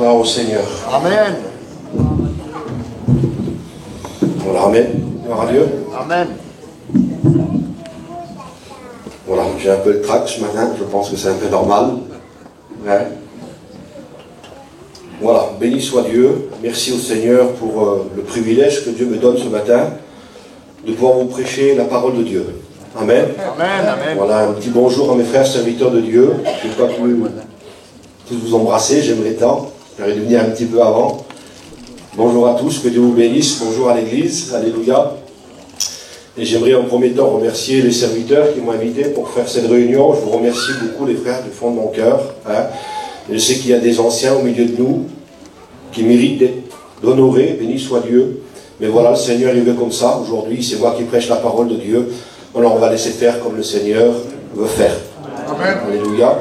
Gloire au Seigneur. Amen. Voilà, amen. Gloire à Dieu. Amen. Voilà, j'ai un peu le trac ce matin, je pense que c'est un peu normal. Ouais. Voilà, béni soit Dieu. Merci au Seigneur pour le privilège que Dieu me donne ce matin de pouvoir vous prêcher la parole de Dieu. Amen. Amen, amen. Voilà, un petit bonjour à mes frères serviteurs de Dieu. Je ne vais pas tous vous embrasser, j'aimerais tant. J'aurais dû venir un petit peu avant. Bonjour à tous, que Dieu vous bénisse. Bonjour à l'église, alléluia. Et j'aimerais en premier temps remercier les serviteurs qui m'ont invité pour faire cette réunion. Je vous remercie beaucoup les frères du fond de mon cœur. Hein. Je sais qu'il y a des anciens au milieu de nous qui méritent d'être honorés, béni soit Dieu. Mais voilà, le Seigneur il veut comme ça. Aujourd'hui, c'est moi qui prêche la parole de Dieu. Alors on va laisser faire comme le Seigneur veut faire. Amen. Alléluia.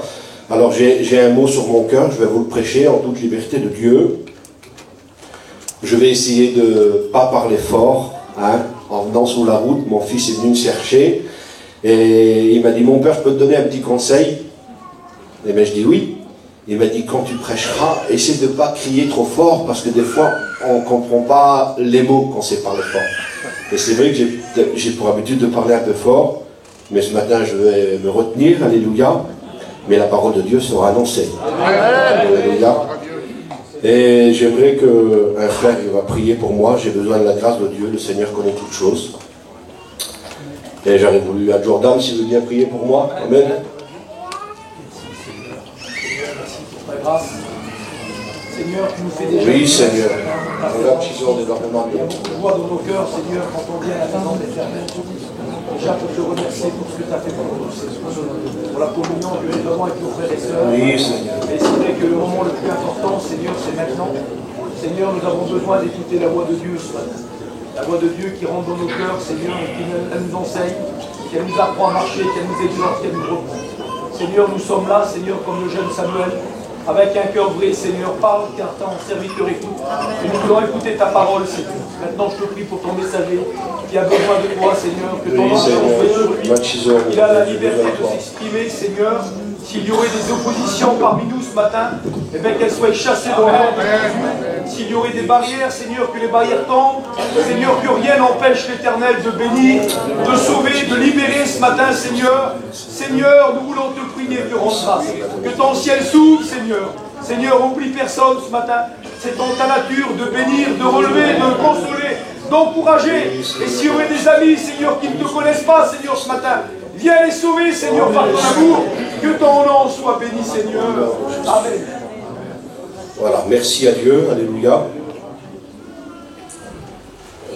Alors j'ai un mot sur mon cœur, je vais vous le prêcher en toute liberté de Dieu. Je vais essayer de ne pas parler fort. Hein. En venant sur la route, mon fils est venu me chercher et il m'a dit, mon père, je peux te donner un petit conseil? Et bien je dis oui. Il m'a dit, quand tu prêcheras, essaie de ne pas crier trop fort, parce que des fois, on ne comprend pas les mots quand c'est parlé fort. Et c'est vrai que j'ai pour habitude de parler un peu fort, mais ce matin, je vais me retenir, alléluia, mais la parole de Dieu sera annoncée. Alléluia. Et j'aimerais qu'un frère va prier pour moi, j'ai besoin de la grâce de Dieu, le Seigneur connaît toutes choses. Et j'aurais voulu à Jordan, s'il veut bien prier pour moi. Amen. Seigneur, tu nous fais déjà. Oui, Seigneur. Joie dans nos cœurs, Seigneur, quand on vient à la maison éternelle. Déjà pour te remercier pour ce que tu as fait pour nous, pour la communion du réveillement avec nos frères et sœurs. Oui, Seigneur. Et c'est vrai que le moment le plus important, Seigneur, c'est maintenant. Seigneur, nous avons besoin d'écouter la voix de Dieu ce matin. La voix de Dieu qui rentre dans nos cœurs, Seigneur, et qui nous enseigne, qu'elle nous apprend à marcher, qu'elle nous exhorte, qu'elle nous reprend. Seigneur, nous sommes là, Seigneur, comme le jeune Samuel, avec un cœur vrai, Seigneur, parle car ton serviteur écoute. Et nous voulons écouter ta parole, Seigneur. Maintenant, je te prie pour ton messager qui a besoin de toi, Seigneur, que ton nom soit fait sur lui. Il a la liberté de s'exprimer, Seigneur. S'il y aurait des oppositions parmi nous ce matin, eh bien qu'elles soient chassées dans le nom de Jésus. S'il y aurait des barrières, Seigneur, que les barrières tombent. Seigneur, que rien n'empêche l'Éternel de bénir, de sauver, de libérer ce matin, Seigneur. Seigneur, nous voulons te prier de rendre grâce. Que ton ciel s'ouvre, Seigneur. Seigneur, oublie personne ce matin. C'est en ta nature de bénir, de relever, de consoler, d'encourager. Et s'il y aurait des amis, Seigneur, qui ne te connaissent pas, Seigneur, ce matin, viens les sauver, Seigneur, par ton amour. Que ton nom soit béni, Seigneur. Amen. Voilà, merci à Dieu, alléluia,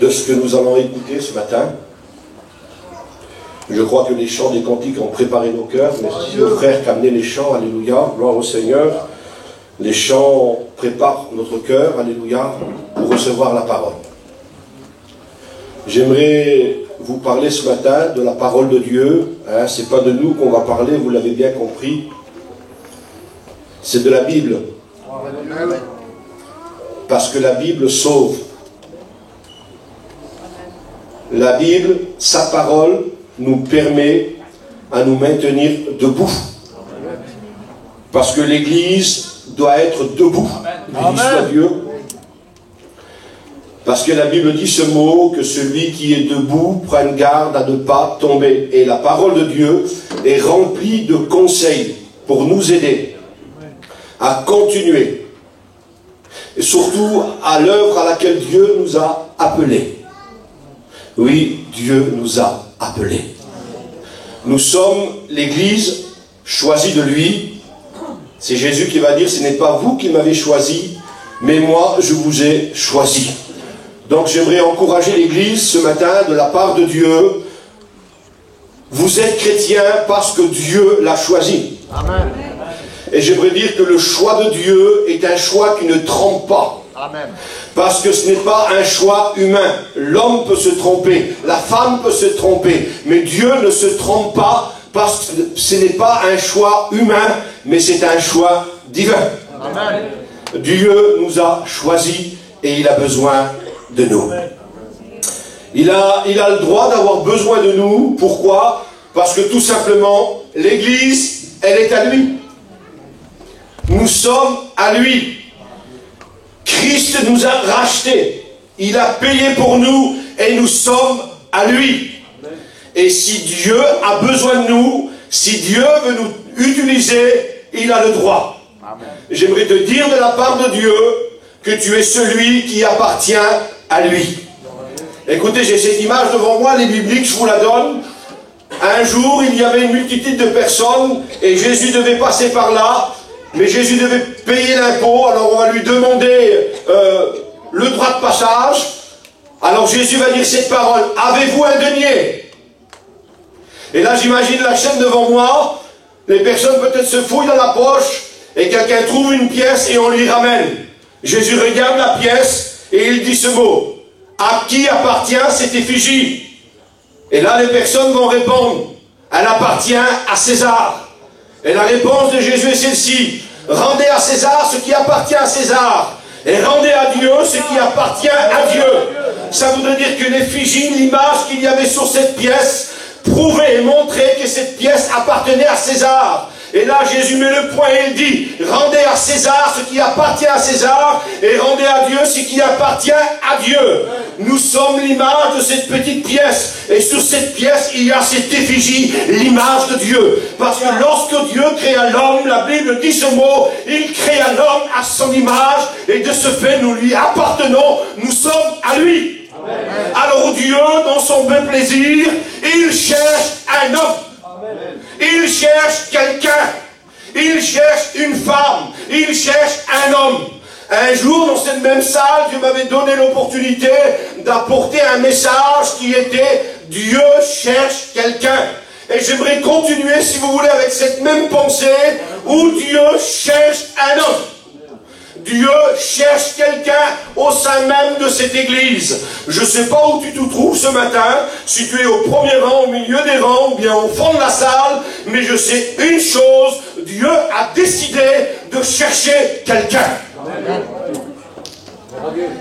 de ce que nous allons écouter ce matin. Je crois que les chants des cantiques ont préparé nos cœurs. Merci aux frères qui amenaient les chants, alléluia, gloire au Seigneur. Les chants préparent notre cœur, alléluia, pour recevoir la parole. J'aimerais vous parler ce matin de la parole de Dieu. Hein, c'est pas de nous qu'on va parler, vous l'avez bien compris. C'est de la Bible. Parce que la Bible sauve. La Bible, sa parole, nous permet à nous maintenir debout. Parce que l'Église doit être debout. Béni soit Dieu. Parce que la Bible dit ce mot, que celui qui est debout prenne garde à ne pas tomber. Et la parole de Dieu est remplie de conseils pour nous aider à continuer. Et surtout à l'œuvre à laquelle Dieu nous a appelés. Oui, Dieu nous a appelés. Nous sommes l'Église choisie de lui. C'est Jésus qui va dire, ce n'est pas vous qui m'avez choisi, mais moi je vous ai choisi. Donc j'aimerais encourager l'Église ce matin de la part de Dieu. Vous êtes chrétien parce que Dieu l'a choisi. Amen. Et j'aimerais dire que le choix de Dieu est un choix qui ne trompe pas. Amen. Parce que ce n'est pas un choix humain. L'homme peut se tromper, la femme peut se tromper, mais Dieu ne se trompe pas parce que ce n'est pas un choix humain, mais c'est un choix divin. Amen. Dieu nous a choisis et il a besoin de nous. Il a le droit d'avoir besoin de nous. Pourquoi? Parce que tout simplement, l'Église, elle est à lui. Nous sommes à lui. Christ nous a rachetés. Il a payé pour nous et nous sommes à lui. Et si Dieu a besoin de nous, si Dieu veut nous utiliser, il a le droit. J'aimerais te dire de la part de Dieu que tu es celui qui appartient à lui. Écoutez, j'ai cette image devant moi, elle est biblique, je vous la donne. Un jour, il y avait une multitude de personnes et Jésus devait passer par là, mais Jésus devait payer l'impôt, alors on va lui demander le droit de passage. Alors Jésus va dire cette parole, avez-vous un denier? Et là j'imagine la scène devant moi, les personnes peut-être se fouillent dans la poche, et quelqu'un trouve une pièce et on lui ramène. Jésus regarde la pièce et il dit ce mot, à qui appartient cette effigie? Et là les personnes vont répondre, elle appartient à César. Et la réponse de Jésus est celle-ci, rendez à César ce qui appartient à César, et rendez à Dieu ce qui appartient à Dieu. Ça voudrait dire que l'effigie, l'image qu'il y avait sur cette pièce, prouvait et montrait que cette pièce appartenait à César. Et là, Jésus met le point et il dit, rendez à César ce qui appartient à César, et rendez à Dieu ce qui appartient à Dieu. Nous sommes l'image de cette petite pièce, et sur cette pièce, il y a cette effigie, l'image de Dieu. Parce que lorsque Dieu créa l'homme, la Bible dit ce mot, il créa l'homme à son image, et de ce fait, nous lui appartenons, nous sommes à lui. Alors Dieu, dans son bon plaisir, il cherche un homme. Il cherche quelqu'un. Il cherche une femme. Il cherche un homme. Un jour, dans cette même salle, Dieu m'avait donné l'opportunité d'apporter un message qui était « Dieu cherche quelqu'un ». Et j'aimerais continuer, si vous voulez, avec cette même pensée où Dieu cherche un homme. Dieu cherche quelqu'un au sein même de cette église. Je ne sais pas où tu te trouves ce matin, si tu es au premier rang, au milieu des rangs, ou bien au fond de la salle, mais je sais une chose, Dieu a décidé de chercher quelqu'un.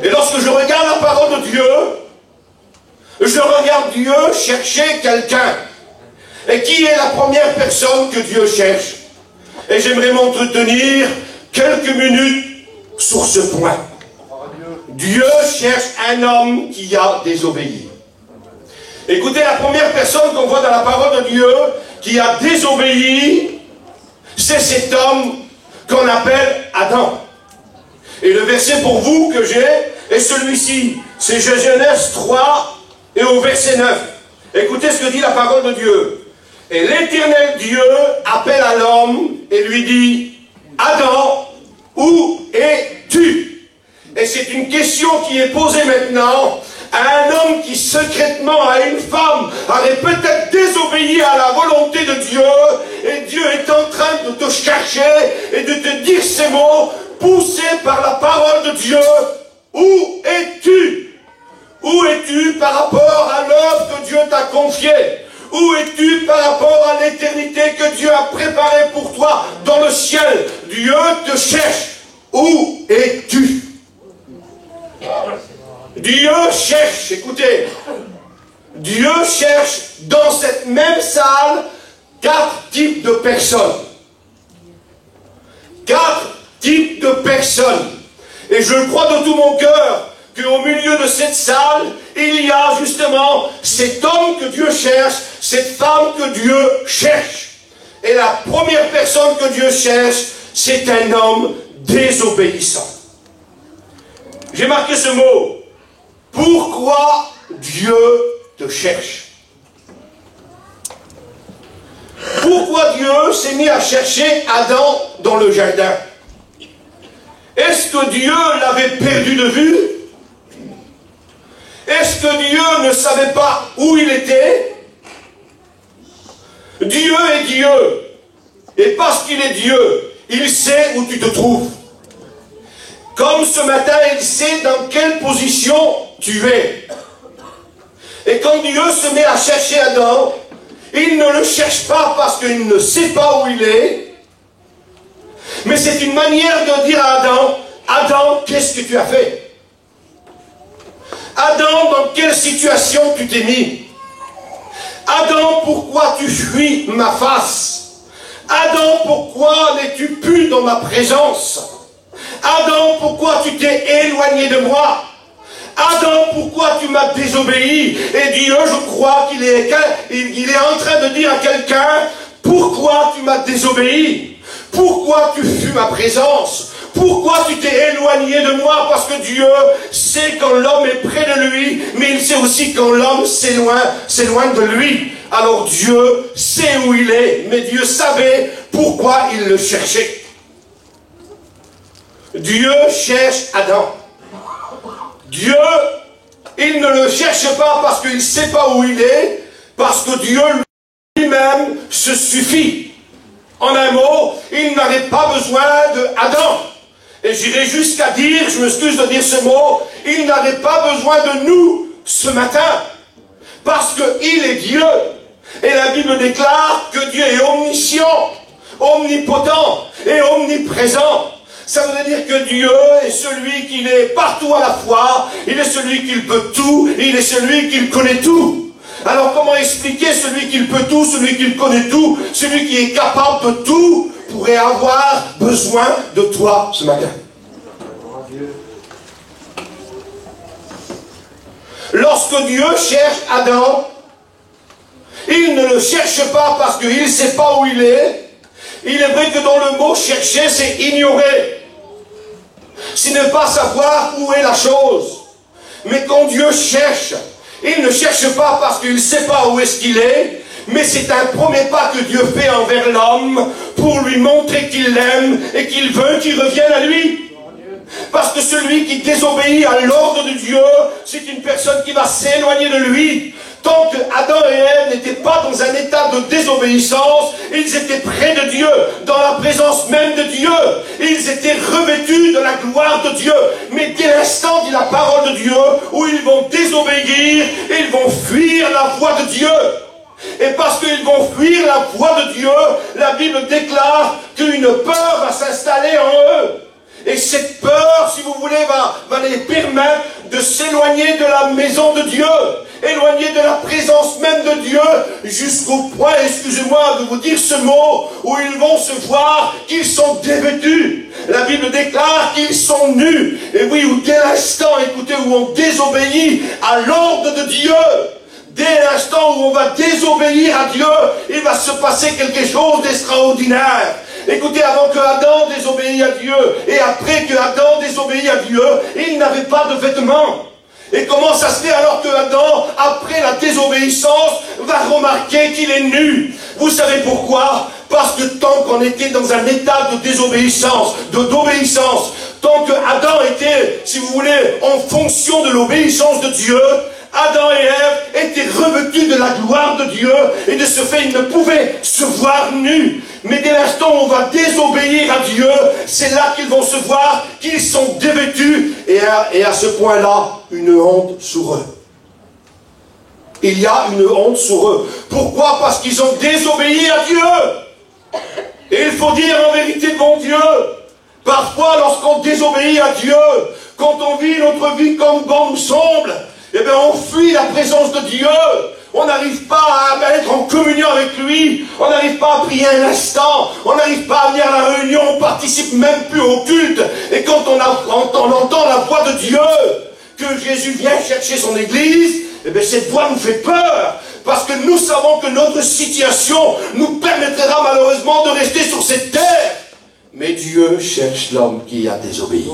Et lorsque je regarde la parole de Dieu, je regarde Dieu chercher quelqu'un. Et qui est la première personne que Dieu cherche? Et j'aimerais m'entretenir quelques minutes sur ce point. Dieu cherche un homme qui a désobéi. Écoutez, la première personne qu'on voit dans la parole de Dieu qui a désobéi, c'est cet homme qu'on appelle Adam. Et le verset pour vous que j'ai est celui-ci. C'est Genèse 3 et au verset 9. Écoutez ce que dit la parole de Dieu. Et l'Éternel Dieu appelle à l'homme et lui dit, Adam, où es-tu? Et c'est une question qui est posée maintenant à un homme qui secrètement, à une femme, avait peut-être désobéi à la volonté de Dieu, et Dieu est en train de te chercher et de te dire ces mots, poussés par la parole de Dieu. Où es-tu? Où es-tu par rapport à l'œuvre que Dieu t'a confiée? Où es-tu par rapport à l'éternité que Dieu a préparée pour toi dans le ciel? Dieu te cherche. Où es-tu? Dieu cherche, écoutez, Dieu cherche dans cette même salle 4 types de personnes. 4 types de personnes. Et je crois de tout mon cœur qu'au milieu de cette salle, il y a justement cet homme que Dieu cherche, cette femme que Dieu cherche. Et la première personne que Dieu cherche, c'est un homme désobéissant. J'ai marqué ce mot. Pourquoi Dieu te cherche? Pourquoi Dieu s'est mis à chercher Adam dans le jardin? Est-ce que Dieu l'avait perdu de vue? Est-ce que Dieu ne savait pas où il était? Dieu est Dieu. Et parce qu'il est Dieu, il sait où tu te trouves. Comme ce matin, il sait dans quelle position tu es. Et quand Dieu se met à chercher Adam, il ne le cherche pas parce qu'il ne sait pas où il est, mais c'est une manière de dire à Adam, Adam, qu'est-ce que tu as fait? Adam, dans quelle situation tu t'es mis? Adam, pourquoi tu fuis ma face? Adam, pourquoi n'es-tu plus dans ma présence? Adam, pourquoi tu t'es éloigné de moi? Adam, pourquoi tu m'as désobéi? Et Dieu, je crois qu'il est en train de dire à quelqu'un, pourquoi tu m'as désobéi? Pourquoi tu fuis ma présence? Pourquoi tu t'es éloigné de moi? Parce que Dieu sait quand l'homme est près de lui, mais il sait aussi quand l'homme s'éloigne de lui. Alors Dieu sait où il est, mais Dieu savait pourquoi il le cherchait. Dieu cherche Adam. Dieu, il ne le cherche pas parce qu'il ne sait pas où il est, parce que Dieu lui-même se suffit. En un mot, il n'avait pas besoin d'Adam. Et j'irai jusqu'à dire, je m'excuse de dire ce mot, il n'avait pas besoin de nous ce matin. Parce qu'il est Dieu. Et la Bible déclare que Dieu est omniscient, omnipotent et omniprésent. Ça veut dire que Dieu est celui qui est partout à la fois, il est celui qui peut tout, il est celui qui connaît tout. Alors comment expliquer celui qui peut tout, celui qui connaît tout, celui qui est capable de tout, pourrait avoir besoin de toi ce matin? Lorsque Dieu cherche Adam, il ne le cherche pas parce qu'il ne sait pas où il est. Il est vrai que dans le mot chercher, c'est ignorer. Ce n'est pas savoir où est la chose. Mais quand Dieu cherche, il ne cherche pas parce qu'il ne sait pas où est-ce qu'il est, mais c'est un premier pas que Dieu fait envers l'homme pour lui montrer qu'il l'aime et qu'il veut qu'il revienne à lui. Parce que celui qui désobéit à l'ordre de Dieu, c'est une personne qui va s'éloigner de lui. Tant que Adam et Ève n'étaient pas dans un état de désobéissance, ils étaient près de Dieu, dans la présence même de Dieu. Ils étaient revêtus de la gloire de Dieu. Mais dès l'instant, dit la parole de Dieu, où ils vont désobéir, ils vont fuir la voie de Dieu. Et parce qu'ils vont fuir la voie de Dieu, la Bible déclare qu'une peur va s'installer en eux. Et cette peur, si vous voulez, va les permettre de s'éloigner de la maison de Dieu, éloigner de la présence même de Dieu, jusqu'au point, excusez-moi de vous dire ce mot, où ils vont se voir qu'ils sont dévêtus. La Bible déclare qu'ils sont nus. Et oui, ou dès l'instant, écoutez, où on désobéit à l'ordre de Dieu, dès l'instant où on va désobéir à Dieu, il va se passer quelque chose d'extraordinaire. Écoutez, avant que Adam désobéisse à Dieu, et après que Adam désobéisse à Dieu, il n'avait pas de vêtements. Et comment ça se fait alors que Adam, après la désobéissance, va remarquer qu'il est nu? Vous savez pourquoi? Parce que tant qu'on était dans un état de désobéissance, d'obéissance, tant que Adam était, si vous voulez, en fonction de l'obéissance de Dieu, Adam et Ève étaient revêtus de la gloire de Dieu, et de ce fait, ils ne pouvaient se voir nus. Mais dès l'instant où on va désobéir à Dieu, c'est là qu'ils vont se voir qu'ils sont dévêtus, et à ce point-là, une honte sur eux. Il y a une honte sur eux. Pourquoi? Parce qu'ils ont désobéi à Dieu. Et il faut dire en vérité devant Dieu, parfois lorsqu'on désobéit à Dieu, quand on vit notre vie comme bon nous semble, eh bien on fuit la présence de Dieu. On n'arrive pas à être en communion avec lui. On n'arrive pas à prier un instant. On n'arrive pas à venir à la réunion. On participe même plus au culte. Et quand on entend la voix de Dieu, que Jésus vient chercher son église, eh bien cette voix nous fait peur. Parce que nous savons que notre situation nous permettra malheureusement de rester sur cette terre. Mais Dieu cherche l'homme qui a désobéi.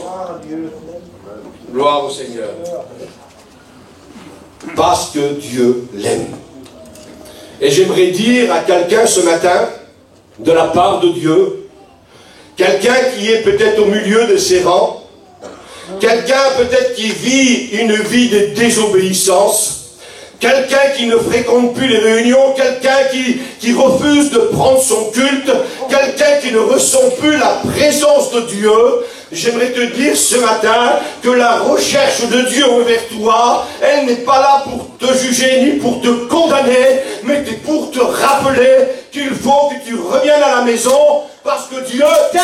Gloire au Seigneur. Parce que Dieu l'aime. Et j'aimerais dire à quelqu'un ce matin, de la part de Dieu, quelqu'un qui est peut-être au milieu de ses rangs, quelqu'un peut-être qui vit une vie de désobéissance, quelqu'un qui ne fréquente plus les réunions, quelqu'un qui refuse de prendre son culte, quelqu'un qui ne ressent plus la présence de Dieu. J'aimerais te dire ce matin que la recherche de Dieu envers toi, elle n'est pas là pour te juger ni pour te condamner, mais c'est pour te rappeler qu'il faut que tu reviennes à la maison parce que Dieu t'aime.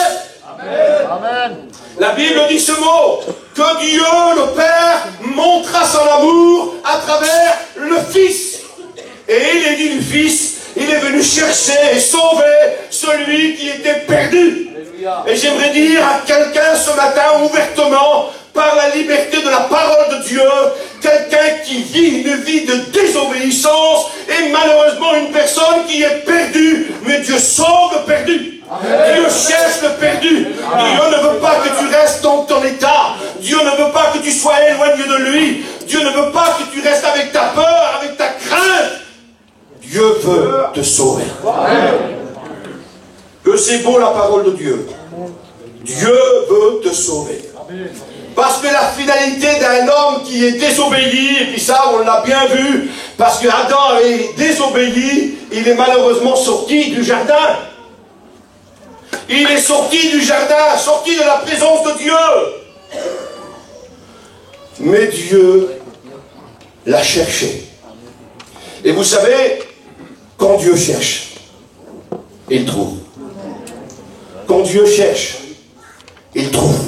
Amen. Amen. La Bible dit ce mot, que Dieu, le Père, montra son amour à travers le Fils. Et il est dit du Fils, il est venu chercher et sauver celui qui était perdu. Et j'aimerais dire à quelqu'un ce matin ouvertement, par la liberté de la parole de Dieu, quelqu'un qui vit une vie de désobéissance est malheureusement une personne qui est perdue, mais Dieu sauve le perdu. Amen. Dieu cherche le perdu. Amen. Dieu ne veut pas que tu restes dans ton état. Dieu ne veut pas que tu sois éloigné de lui. Dieu ne veut pas que tu restes avec ta peur, avec ta crainte. Dieu veut te sauver. Amen. Que c'est beau la parole de Dieu. Dieu veut te sauver. Amen. Parce que la finalité d'un homme qui est désobéi, et puis ça on l'a bien vu, parce que Adam est désobéi, il est malheureusement sorti du jardin. Il est sorti du jardin, sorti de la présence de Dieu. Mais Dieu l'a cherché. Et vous savez, quand Dieu cherche, il trouve. Quand Dieu cherche, il trouve.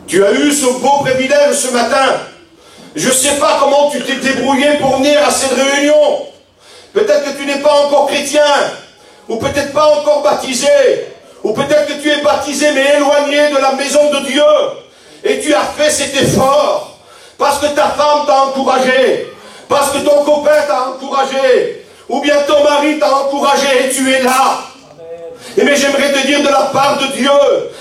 Tu as eu ce beau privilège ce matin. Je ne sais pas comment tu t'es débrouillé pour venir à cette réunion. Peut-être que tu n'es pas encore chrétien, ou peut-être pas encore baptisé, ou peut-être que tu es baptisé mais éloigné de la maison de Dieu. Et tu as fait cet effort, parce que ta femme t'a encouragé, parce que ton copain t'a encouragé, ou bien ton mari t'a encouragé et tu es là. Mais j'aimerais te dire de la part de Dieu,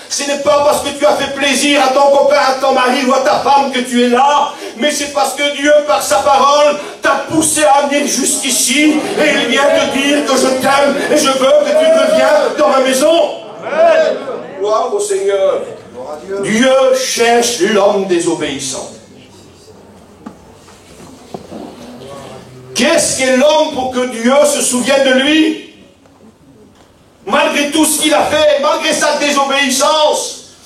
ce n'est pas parce que tu as fait plaisir à ton copain, à ton mari ou à ta femme que tu es là, mais c'est parce que Dieu, par sa parole, t'a poussé à venir jusqu'ici, et il vient te dire que je t'aime, et je veux que tu reviennes dans ma maison. Amen. Gloire au Seigneur. Dieu cherche l'homme désobéissant. Qu'est-ce qu'est l'homme pour que Dieu se souvienne de lui? Malgré tout ce qu'il a fait, malgré sa désobéissance.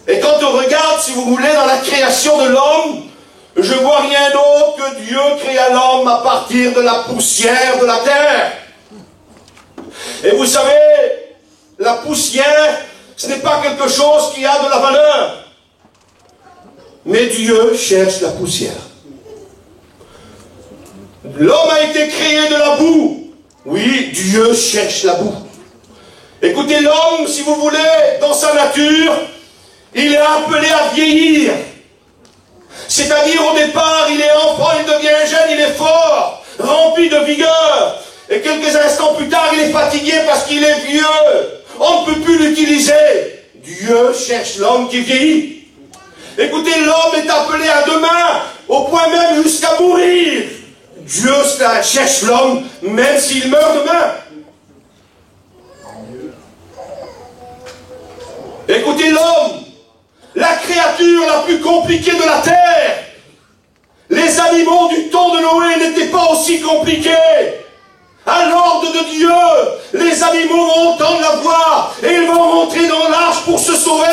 Et quand on regarde, si vous voulez, dans la création de l'homme, je ne vois rien d'autre que Dieu créa l'homme à partir de la poussière de la terre. Et vous savez, la poussière, ce n'est pas quelque chose qui a de la valeur. Mais Dieu cherche la poussière. L'homme a été créé de la boue. Oui, Dieu cherche la boue. Écoutez, l'homme, si vous voulez, dans sa nature, il est appelé à vieillir. C'est-à-dire, au départ, il est enfant, il devient jeune, il est fort, rempli de vigueur. Et quelques instants plus tard, il est fatigué parce qu'il est vieux. On ne peut plus l'utiliser. Dieu cherche l'homme qui vieillit. Écoutez, l'homme est appelé à demain, au point même jusqu'à mourir. Dieu cherche l'homme, même s'il meurt demain. Écoutez, l'homme, la créature la plus compliquée de la terre. Les animaux du temps de Noé n'étaient pas aussi compliqués. À l'ordre de Dieu, les animaux vont entendre la voix et ils vont rentrer dans l'arche pour se sauver.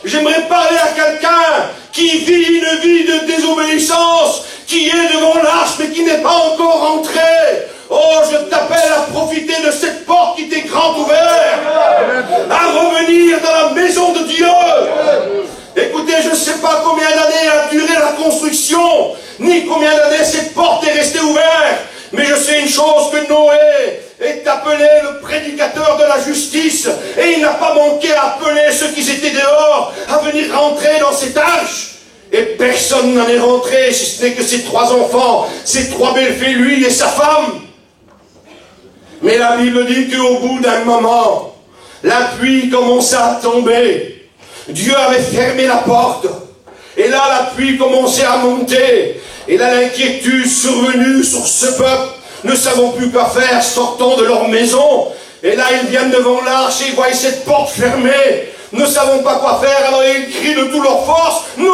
J'aimerais parler à quelqu'un qui vit une vie de désobéissance, qui est devant l'arche mais qui n'est pas encore rentré. Oh, je t'appelle à profiter de cette porte qui t'est grande ouverte, à revenir dans la maison de Dieu. Écoutez, je ne sais pas combien d'années a duré la construction, ni combien d'années cette porte est restée ouverte, mais je sais une chose, que Noé est appelé le prédicateur de la justice, et il n'a pas manqué à appeler ceux qui étaient dehors à venir rentrer dans cette arche. Et personne n'en est rentré, si ce n'est que ses 3 enfants, ses 3 belles-filles, lui et sa femme. Mais la Bible dit qu'au bout d'un moment, la pluie commença à tomber. Dieu avait fermé la porte. Et là, la pluie commençait à monter. Et là, l'inquiétude survenue sur ce peuple, ne savant plus quoi faire, sortant de leur maison. Et là, ils viennent devant l'arche et ils voient cette porte fermée. Ne savons pas quoi faire, alors ils crient de toute leur force, « Noé,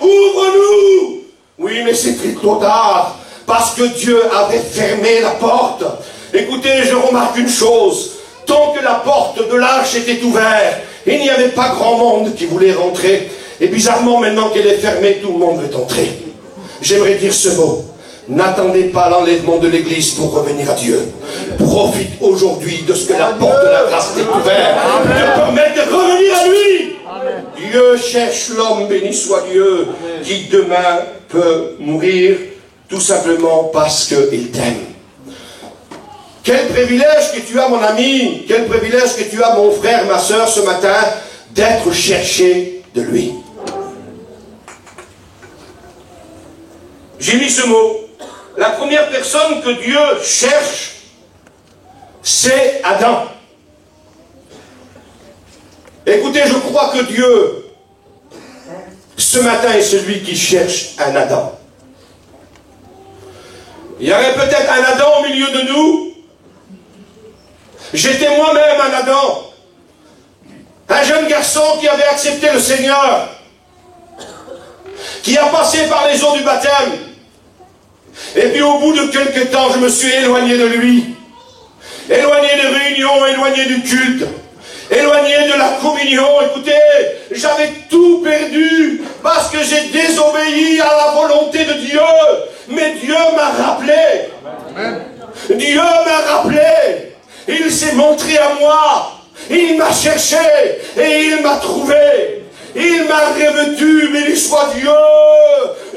ouvre-nous » Oui, mais c'était trop tard, parce que Dieu avait fermé la porte. Écoutez, je remarque une chose, tant que la porte de l'arche était ouverte, il n'y avait pas grand monde qui voulait rentrer. Et bizarrement, maintenant qu'elle est fermée, tout le monde veut entrer. J'aimerais dire ce mot. N'attendez pas l'enlèvement de l'Église pour revenir à Dieu. Profite aujourd'hui de ce que la porte de la grâce est ouverte, te permettre de revenir à lui. Amen. Dieu cherche l'homme, béni soit Dieu, qui demain peut mourir tout simplement parce qu'il t'aime. Quel privilège que tu as, mon ami, quel privilège que tu as, mon frère, ma soeur, ce matin, d'être cherché de lui. J'ai mis ce mot. La première personne que Dieu cherche, c'est Adam. Écoutez, je crois que Dieu, ce matin, est celui qui cherche un Adam. Il y aurait peut-être un Adam au milieu de nous. J'étais moi-même un Adam. Un jeune garçon qui avait accepté le Seigneur, qui a passé par les eaux du baptême. Et puis au bout de quelques temps, je me suis éloigné de lui. Éloigné des réunions, éloigné du culte, éloigné de la communion. Écoutez, j'avais tout perdu parce que j'ai désobéi à la volonté de Dieu. Mais Dieu m'a rappelé. Amen. Dieu m'a rappelé. Il s'est montré à moi. Il m'a cherché et il m'a trouvé. Il m'a revêtu, béni soit Dieu,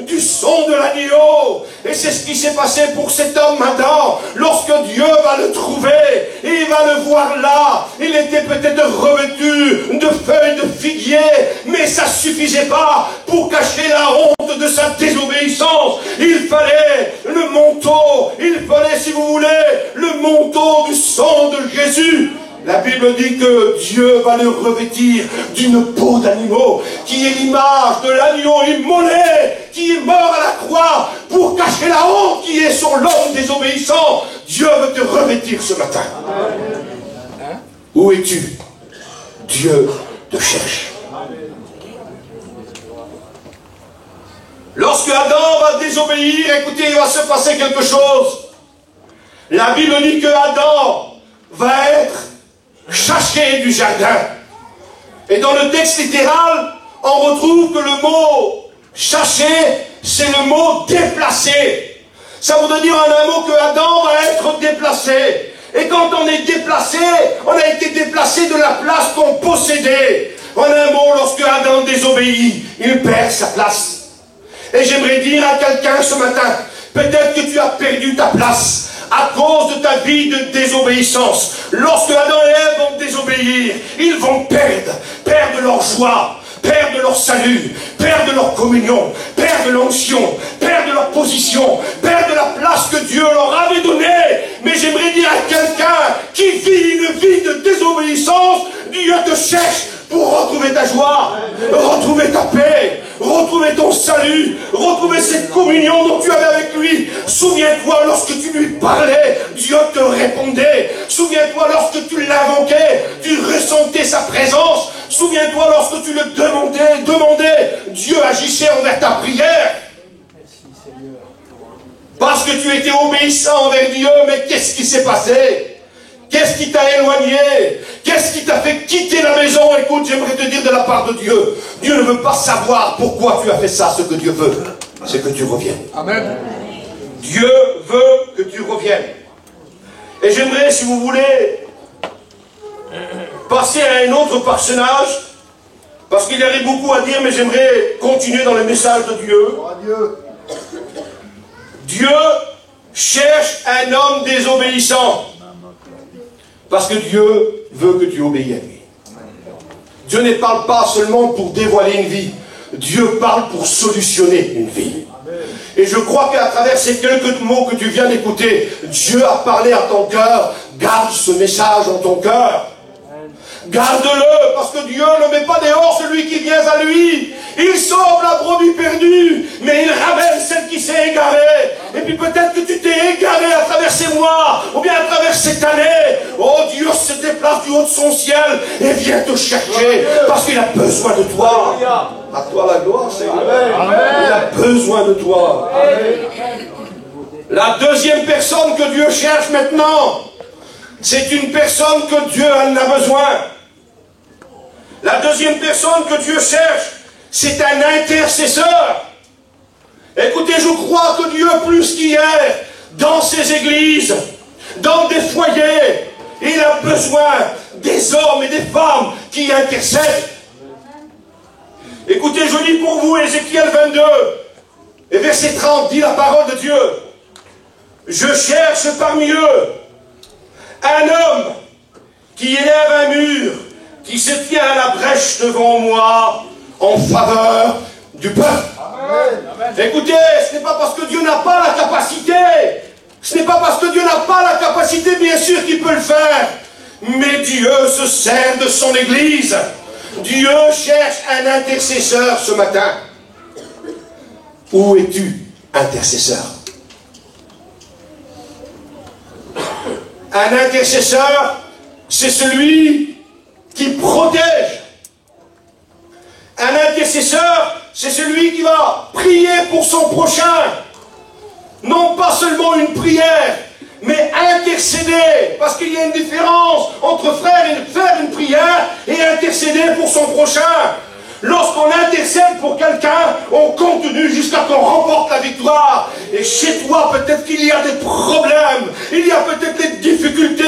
du son de l'agneau. Et c'est ce qui s'est passé pour cet homme Adam. Lorsque Dieu va le trouver, il va le voir là. Il était peut-être revêtu de feuilles de figuier, mais ça ne suffisait pas pour cacher la honte de sa désobéissance. Il fallait le manteau, il fallait, si vous voulez, le manteau du sang de Jésus. La Bible dit que Dieu va le revêtir d'une peau d'agneau, qui est l'image de l'agneau immolé, qui est mort à la croix, pour cacher la honte qui est sur l'homme désobéissant. Dieu veut te revêtir ce matin. Où es-tu? Dieu te cherche. Lorsque Adam va désobéir, écoutez, il va se passer quelque chose. La Bible dit que Adam va être chassé du jardin. Et dans le texte littéral, on retrouve que le mot chassé, c'est le mot déplacé. Ça voudrait dire en un mot que Adam va être déplacé. Et quand on est déplacé, on a été déplacé de la place qu'on possédait. En un mot, lorsque Adam désobéit, il perd sa place. Et j'aimerais dire à quelqu'un ce matin, peut-être que tu as perdu ta place à cause de ta vie de désobéissance. Lorsque Adam et Ève vont désobéir, ils vont perdre leur joie, perdre leur salut, perdre leur communion, perdre l'onction, perdre leur position, perdre la place que Dieu leur avait donnée. Mais j'aimerais dire à quelqu'un qui vit une vie de désobéissance, Dieu te cherche pour retrouver ta joie, retrouver ta paix, retrouver ton salut, retrouver cette communion dont tu avais avec lui. Souviens-toi, lorsque tu lui parlais, Dieu te répondait. Souviens-toi, lorsque tu l'invoquais, tu ressentais sa présence. Souviens-toi, lorsque tu le demandais, Dieu agissait envers ta prière. Parce que tu étais obéissant envers Dieu, mais qu'est-ce qui s'est passé? Qu'est-ce qui t'a éloigné? Qu'est-ce qui t'a fait quitter la maison? Écoute, j'aimerais te dire de la part de Dieu, Dieu ne veut pas savoir pourquoi tu as fait ça. Ce que Dieu veut, c'est que tu reviennes. Amen. Dieu veut que tu reviennes. Et j'aimerais, si vous voulez, passer à un autre personnage, parce qu'il y avait beaucoup à dire, mais j'aimerais continuer dans le message de Dieu. Dieu cherche un homme désobéissant. Parce que Dieu veut que tu obéis à lui. Dieu ne parle pas seulement pour dévoiler une vie. Dieu parle pour solutionner une vie. Et je crois qu'à travers ces quelques mots que tu viens d'écouter, Dieu a parlé à ton cœur. Garde ce message en ton cœur. Garde-le, parce que Dieu ne met pas dehors celui qui vient à lui. Il sauve la brebis perdue, mais il ramène celle qui s'est égarée. Et puis peut-être que tu t'es égaré à travers ces mois, ou bien à travers cette année. Oh, Dieu se déplace du haut de son ciel et vient te chercher, parce qu'il a besoin de toi. À toi la gloire, Seigneur. Il a besoin de toi. La deuxième personne que Dieu cherche maintenant, c'est une personne que Dieu en a besoin. La deuxième personne que Dieu cherche, c'est un intercesseur. Écoutez, je crois que Dieu, plus qu'hier, dans ses églises, dans des foyers, il a besoin des hommes et des femmes qui intercèdent. Écoutez, je lis pour vous Ézéchiel 22, et verset 30, dit la parole de Dieu. Je cherche parmi eux Un homme qui élève un mur, qui se tient à la brèche devant moi en faveur du peuple. Amen. Écoutez, ce n'est pas parce que Dieu n'a pas la capacité, ce n'est pas parce que Dieu n'a pas la capacité, bien sûr qu'il peut le faire, mais Dieu se sert de son Église. Dieu cherche un intercesseur ce matin. Où es-tu, intercesseur? Un intercesseur, c'est celui qui protège. Un intercesseur, c'est celui qui va prier pour son prochain. Non pas seulement une prière, mais intercéder. Parce qu'il y a une différence entre faire une prière et intercéder pour son prochain. Lorsqu'on intercède pour quelqu'un, on continue jusqu'à qu'on remporte la victoire. Et chez toi, peut-être qu'il y a des problèmes, il y a peut-être des difficultés,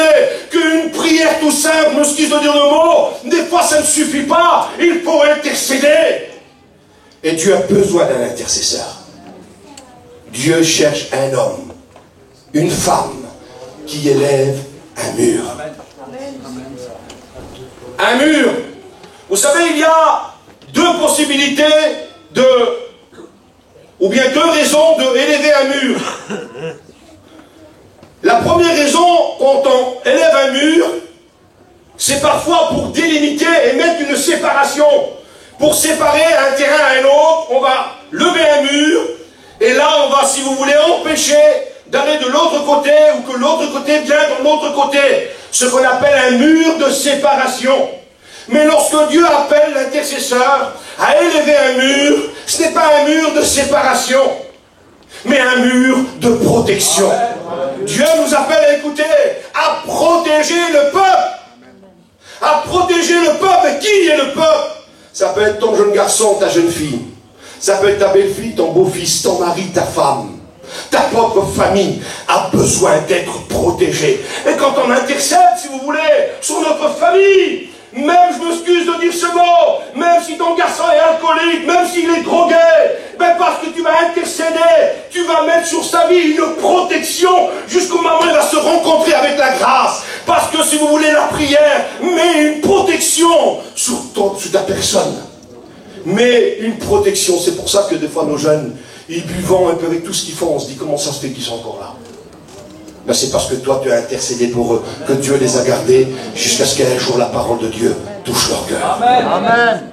qu'une prière tout simple, excuse de dire le mot, des fois ça ne suffit pas, il faut intercéder. Et Dieu a besoin d'un intercesseur. Dieu cherche un homme, une femme, qui élève un mur. Un mur. Vous savez, il y a deux possibilités ou bien deux raisons d'élever un mur. La première raison, quand on élève un mur, c'est parfois pour délimiter et mettre une séparation. Pour séparer un terrain à un autre, on va lever un mur, et là on va, si vous voulez, empêcher d'aller de l'autre côté, ou que l'autre côté vienne de l'autre côté. Ce qu'on appelle un mur de séparation. Mais lorsque Dieu appelle l'intercesseur à élever un mur, ce n'est pas un mur de séparation, mais un mur de protection. Dieu nous appelle, écoutez, à protéger le peuple. À protéger le peuple. Et qui est le peuple? Ça peut être ton jeune garçon, ta jeune fille. Ça peut être ta belle-fille, ton beau-fils, ton mari, ta femme. Ta propre famille a besoin d'être protégée. Et quand on intercède, si vous voulez, sur notre famille, même, je m'excuse de dire ce mot, même si ton garçon est alcoolique, même s'il est drogué, ben parce que tu vas intercéder, tu vas mettre sur sa vie une protection jusqu'au moment où il va se rencontrer avec la grâce. Parce que si vous voulez, la prière met une protection sur ta personne. Mais une protection, c'est pour ça que des fois nos jeunes, ils buvent un peu avec tout ce qu'ils font, on se dit comment ça se fait qu'ils sont encore là. Ben c'est parce que toi tu as intercédé pour eux, que Dieu les a gardés jusqu'à ce qu'un jour la parole de Dieu touche leur cœur. Amen. Amen.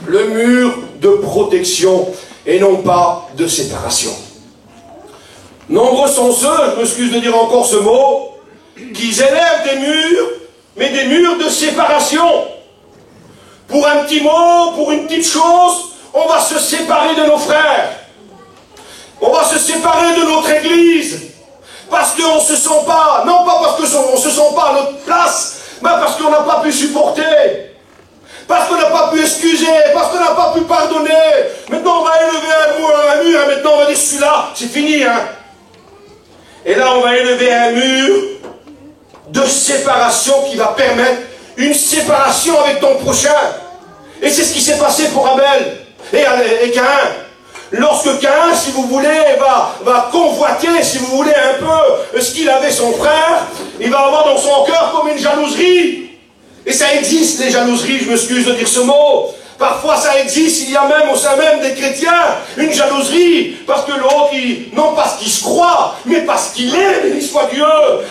Le mur de protection et non pas de séparation. Nombreux sont ceux, je m'excuse de dire encore ce mot, qui élèvent des murs, mais des murs de séparation. Pour un petit mot, pour une petite chose, on va se séparer de nos frères. On va se séparer de notre église. Parce qu'on ne se sent pas, non pas parce qu'on ne se sent pas à notre place, mais parce qu'on n'a pas pu supporter. Parce qu'on n'a pas pu excuser, parce qu'on n'a pas pu pardonner. Maintenant on va élever un mur, maintenant on va dire celui-là, c'est fini. Hein. Et là on va élever un mur de séparation qui va permettre une séparation avec ton prochain. Et c'est ce qui s'est passé pour Abel et Caïn. Lorsque Caïn, si vous voulez, va convoiter, si vous voulez, un peu ce qu'il avait son frère, il va avoir dans son cœur comme une jalouserie. Et ça existe, les jalouseries, je m'excuse de dire ce mot. Parfois ça existe, il y a même au sein même des chrétiens, une jalouserie, parce que l'autre, non parce qu'il se croit, mais parce qu'il est, béni soit Dieu.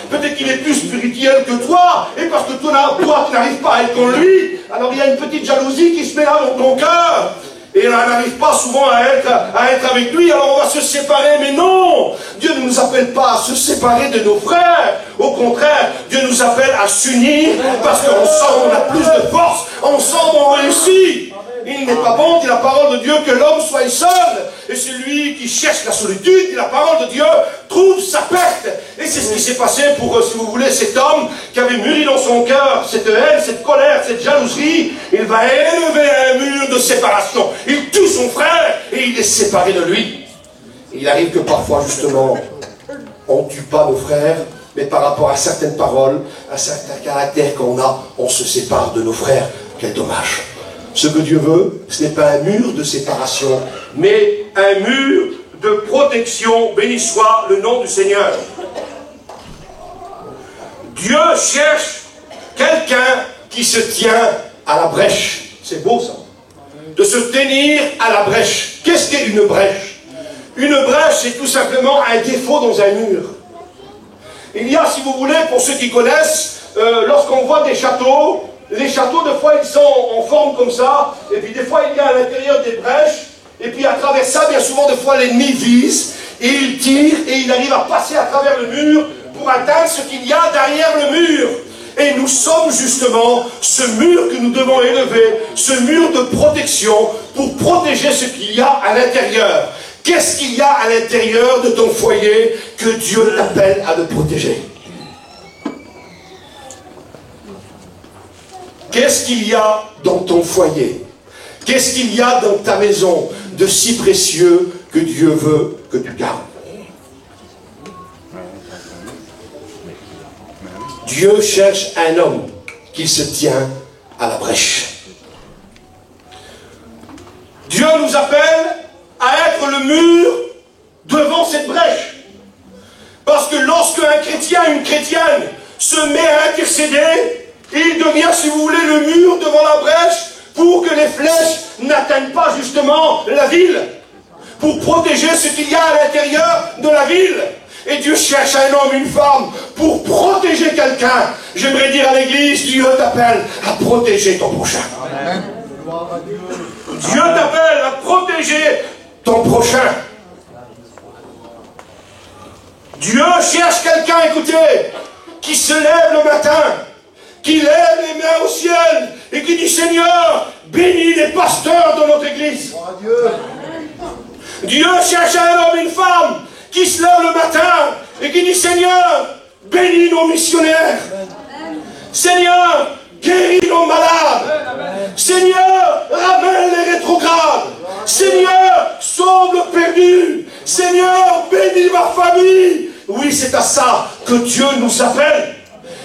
Peut-être qu'il est plus spirituel que toi, et parce que toi tu n'arrives pas à être comme lui, alors il y a une petite jalousie qui se met là dans ton cœur. Et on n'arrive pas souvent à être avec lui, alors on va se séparer. Mais non, Dieu ne nous appelle pas à se séparer de nos frères. Au contraire, Dieu nous appelle à s'unir, parce qu'ensemble on a plus de force, ensemble on réussit. Il n'est pas bon, dit la parole de Dieu, que l'homme soit seul. Et celui qui cherche la solitude, dit la parole de Dieu, trouve sa perte. Et c'est ce qui s'est passé pour, si vous voulez, cet homme qui avait mûri dans son cœur cette haine, cette colère, cette jalousie. Il va élever un mur de séparation. Il tue son frère et il est séparé de lui. Et il arrive que parfois, justement, on ne tue pas nos frères, mais par rapport à certaines paroles, à certains caractères qu'on a, on se sépare de nos frères. Quel dommage. Ce que Dieu veut, ce n'est pas un mur de séparation, mais un mur de protection. Béni soit le nom du Seigneur. Dieu cherche quelqu'un qui se tient à la brèche. C'est beau ça. De se tenir à la brèche. Qu'est-ce qu'est une brèche? Une brèche, c'est tout simplement un défaut dans un mur. Il y a, si vous voulez, pour ceux qui connaissent, lorsqu'on voit des châteaux, les châteaux, des fois, ils sont en forme comme ça, et puis des fois, il y a à l'intérieur des brèches, et puis à travers ça, bien souvent, des fois, l'ennemi vise, et il tire, et il arrive à passer à travers le mur pour atteindre ce qu'il y a derrière le mur. Et nous sommes justement ce mur que nous devons élever, ce mur de protection pour protéger ce qu'il y a à l'intérieur. Qu'est-ce qu'il y a à l'intérieur de ton foyer que Dieu t'appelle à le protéger? Qu'est-ce qu'il y a dans ton foyer? Qu'est-ce qu'il y a dans ta maison de si précieux que Dieu veut que tu gardes? Dieu cherche un homme qui se tient à la brèche. Dieu nous appelle à être le mur devant cette brèche. Parce que lorsque un chrétien, une chrétienne se met à intercéder, il devient, si vous voulez, le mur devant la brèche pour que les flèches n'atteignent pas justement la ville. Pour protéger ce qu'il y a à l'intérieur de la ville. Et Dieu cherche un homme, une femme, pour protéger quelqu'un. J'aimerais dire à l'église, Dieu t'appelle à protéger ton prochain. Amen. Dieu t'appelle à protéger ton prochain. Dieu cherche quelqu'un, écoutez, qui se lève le matin, qui lève les mains au ciel et qui dit, Seigneur, bénis les pasteurs de notre église. Dieu cherche un homme, une femme, qui se lève le matin et qui dit, Seigneur, bénis nos missionnaires. Seigneur, guéris nos malades. Seigneur, ramène les rétrogrades. Seigneur, sauve le perdu. Seigneur, bénis ma famille. Oui, c'est à ça que Dieu nous appelle.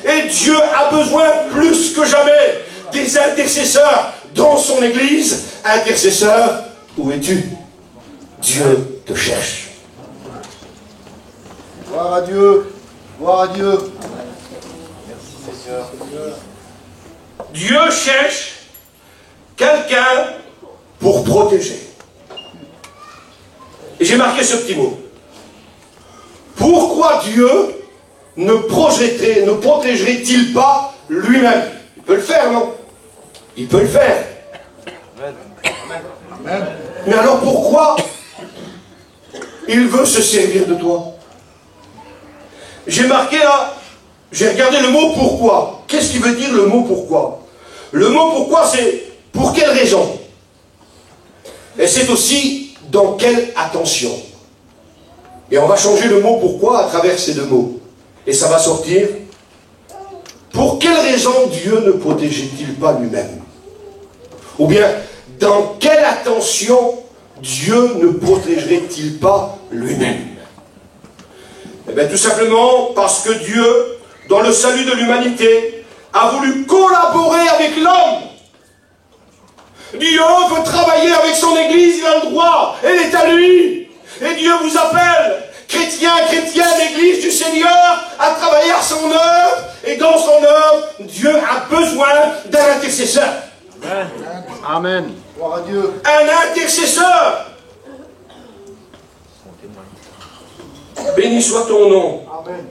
Et Dieu a besoin plus que jamais des intercesseurs dans son église. Intercesseur, où es-tu? Dieu te cherche. Gloire à Dieu. Gloire à Dieu. Merci Seigneur. Dieu cherche quelqu'un pour protéger. Et j'ai marqué ce petit mot. Pourquoi Dieu ne protégerait-il pas lui-même? Il peut le faire, non? Il peut le faire. Amen. Mais alors pourquoi il veut se servir de toi? J'ai marqué là, j'ai regardé le mot pourquoi. Qu'est-ce qui veut dire le mot pourquoi? Le mot pourquoi, c'est pour quelle raison? Et c'est aussi dans quelle attention. Et on va changer le mot pourquoi à travers ces deux mots. Et ça va sortir. Pour quelle raison Dieu ne protégeait-il pas lui-même? Ou bien, dans quelle attention Dieu ne protégerait-il pas lui-même? Eh bien, tout simplement parce que Dieu, dans le salut de l'humanité, a voulu collaborer avec l'homme. Dieu veut travailler avec son Église, il a le droit, elle est à lui. Et Dieu vous appelle, chrétiens, chrétiennes, Église du Seigneur, à travailler à son œuvre. Et dans son œuvre, Dieu a besoin d'un intercesseur. Amen. Amen. Gloire à Dieu. Un intercesseur. Béni soit ton nom. Amen.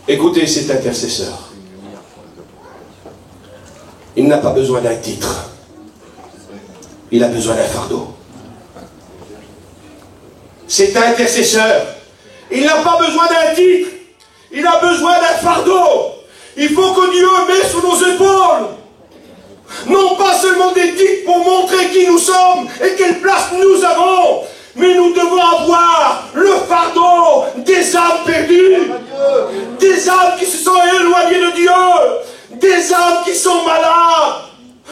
Écoutez cet intercesseur. Il n'a pas besoin d'un titre. Il a besoin d'un fardeau. Cet intercesseur, il n'a pas besoin d'un titre. Il a besoin d'un fardeau. Il faut que Dieu mette sur nos épaules. Non pas seulement des titres pour montrer qui nous sommes et quelle place nous avons, mais nous devons avoir le fardeau des âmes perdues, des âmes qui se sont éloignées de Dieu, des âmes qui sont malades,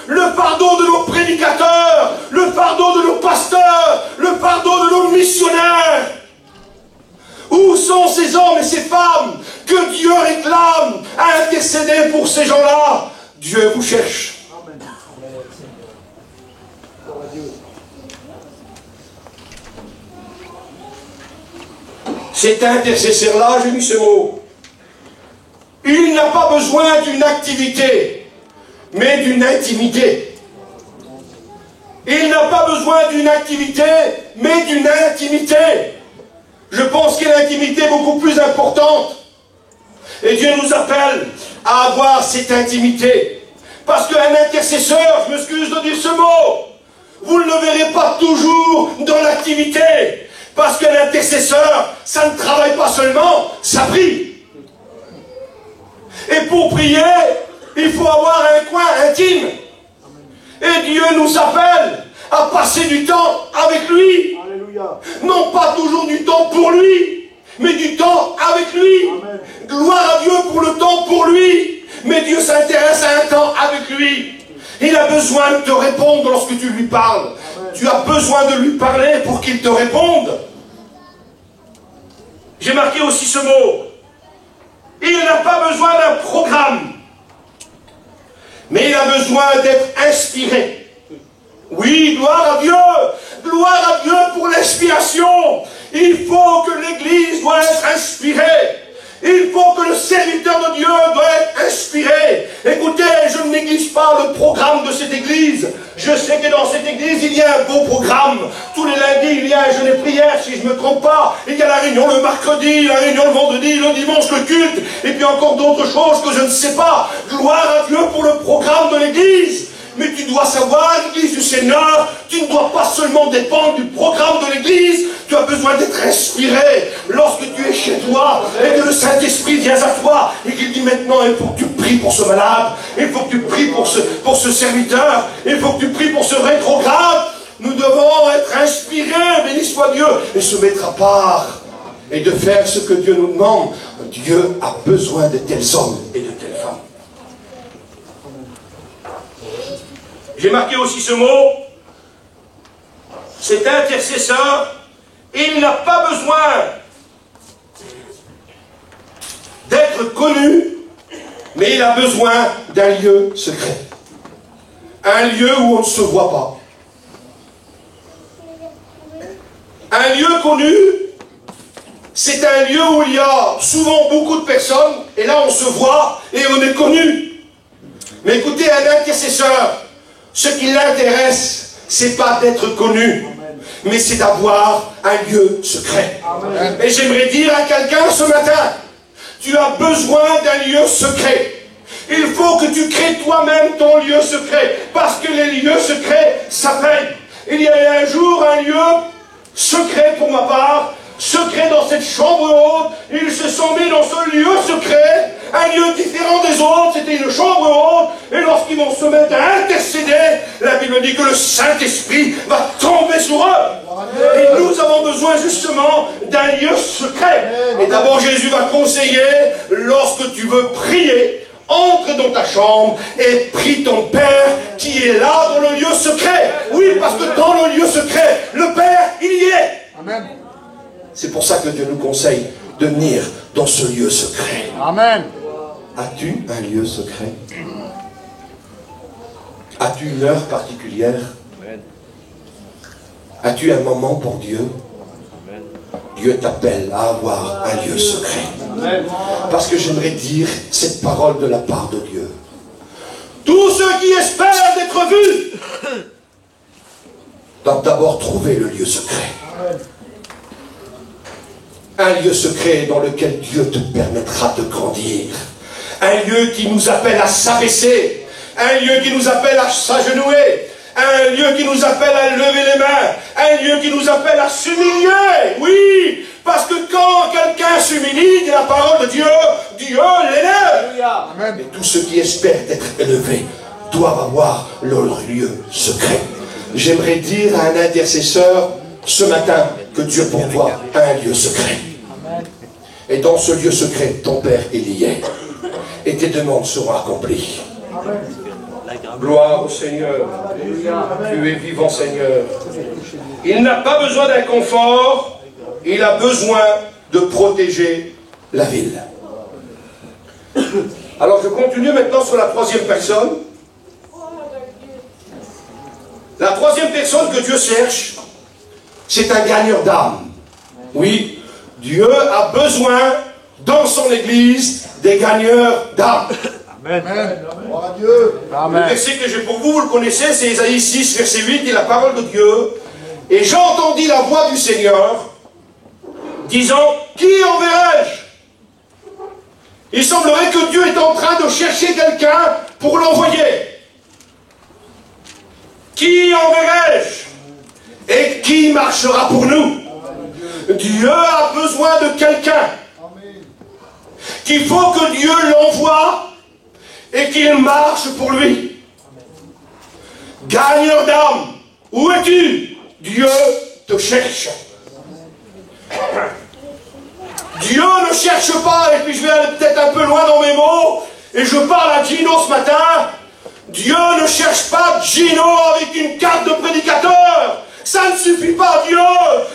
le fardeau de nos prédicateurs, le fardeau de nos pasteurs, le fardeau de nos missionnaires. Où sont ces hommes et ces femmes que Dieu réclame à intercéder pour ces gens-là? Dieu vous cherche. Cet intercesseur-là, j'ai mis ce mot. Il n'a pas besoin d'une activité, mais d'une intimité. Il n'a pas besoin d'une activité, mais d'une intimité. Je pense qu'il y a une intimité beaucoup plus importante. Et Dieu nous appelle à avoir cette intimité. Parce qu'un intercesseur, je m'excuse de dire ce mot, vous ne le verrez pas toujours dans l'activité. Parce qu'un intercesseur, ça ne travaille pas seulement, ça prie. Et pour prier, il faut avoir un coin intime. Et Dieu nous appelle à passer du temps avec lui. Alléluia. Non pas toujours du temps pour lui, mais du temps avec lui. Amen. Gloire à Dieu pour le temps pour lui. Mais Dieu s'intéresse à un temps avec lui. Il a besoin de te répondre lorsque tu lui parles. Amen. Tu as besoin de lui parler pour qu'il te réponde. J'ai marqué aussi ce mot. Il n'a pas besoin d'un programme, mais il a besoin d'être inspiré. Oui, gloire à Dieu. Gloire à Dieu pour l'inspiration. Il faut que l'Église doit être inspirée. Il faut que le serviteur de Dieu doit être inspiré. Écoutez, je ne néglige pas le programme de cette Église. Je sais que dans cette Église, il y a un beau programme. Tous les lundis, il y a un jeûne et prière, si je ne me trompe pas. Il y a la réunion le mercredi, la réunion le vendredi, le dimanche, le culte. Et puis encore d'autres choses que je ne sais pas. Gloire à Dieu pour le programme de l'Église. Mais tu dois savoir, l'Église du Seigneur, tu ne dois pas seulement dépendre du programme de l'Église, tu as besoin d'être inspiré. Lorsque tu es chez toi et que le Saint-Esprit vient à toi et qu'il dit maintenant, il faut que tu pries pour ce malade, il faut que tu pries pour ce serviteur, il faut que tu pries pour ce rétrograde. Nous devons être inspirés, béni soit Dieu, et se mettre à part et de faire ce que Dieu nous demande. Dieu a besoin de tels hommes et de telles femmes. J'ai marqué aussi ce mot, cet intercesseur, il n'a pas besoin d'être connu, mais il a besoin d'un lieu secret. Un lieu où on ne se voit pas. Un lieu connu, c'est un lieu où il y a souvent beaucoup de personnes, et là on se voit et on est connu. Mais écoutez, un intercesseur, ce qui l'intéresse, c'est pas d'être connu, mais c'est d'avoir un lieu secret. Amen. Et j'aimerais dire à quelqu'un ce matin, tu as besoin d'un lieu secret. Il faut que tu crées toi-même ton lieu secret, parce que les lieux secrets, ça paye. Il y a eu un jour un lieu secret pour ma part, secret dans cette chambre haute. Ils se sont mis dans ce lieu secret, un lieu différent des autres, c'était une chambre haute, et lorsqu'ils vont se mettre à intercéder, la Bible dit que le Saint-Esprit va tomber sur eux. Et nous avons besoin justement d'un lieu secret. Et d'abord Jésus va conseiller, lorsque tu veux prier, entre dans ta chambre et prie ton Père qui est là dans le lieu secret. Oui, parce que dans le lieu secret, le Père, il y est. Amen. C'est pour ça que Dieu nous conseille de venir dans ce lieu secret. Amen. As-tu un lieu secret? As-tu une heure particulière? As-tu un moment pour Dieu? Dieu t'appelle à avoir un lieu secret. Parce que j'aimerais dire cette parole de la part de Dieu. Tous ceux qui espèrent d'être vus doivent d'abord trouver le lieu secret. Un lieu secret dans lequel Dieu te permettra de grandir. Un lieu qui nous appelle à s'abaisser. Un lieu qui nous appelle à s'agenouiller. Un lieu qui nous appelle à lever les mains. Un lieu qui nous appelle à s'humilier. Oui, parce que quand quelqu'un s'humilie, dit la parole de Dieu, Dieu l'élève. Et tous ceux qui espèrent être élevés doivent avoir leur lieu secret. J'aimerais dire à un intercesseur ce matin que Dieu pour toi a un lieu secret. Et dans ce lieu secret, ton Père, il y est. Et tes demandes seront accomplies. Gloire au Seigneur. Tu es vivant, Seigneur. Il n'a pas besoin d'un confort. Il a besoin de protéger la ville. Alors je continue maintenant sur la troisième personne. La troisième personne que Dieu cherche, c'est un gagneur d'âme. Oui, Dieu a besoin dans son Église des gagneurs d'âmes. Amen. Gloire à Dieu. Le Amen. verset que j'ai pour vous, vous le connaissez, c'est Ésaïe 6, verset 8, dit la parole de Dieu. Et j'entendis la voix du Seigneur, disant, qui enverrai-je? Il semblerait que Dieu est en train de chercher quelqu'un pour l'envoyer. Qui enverrai-je? Et qui marchera pour nous? Dieu a besoin de quelqu'un. Qu'il faut que Dieu l'envoie et qu'il marche pour lui. Gagneur d'âme, où es-tu? Dieu te cherche. Dieu ne cherche pas, et puis je vais aller peut-être un peu loin dans mes mots, et je parle à Gino ce matin. Dieu ne cherche pas Gino avec une carte de prédicateur. Ça ne suffit pas, Dieu.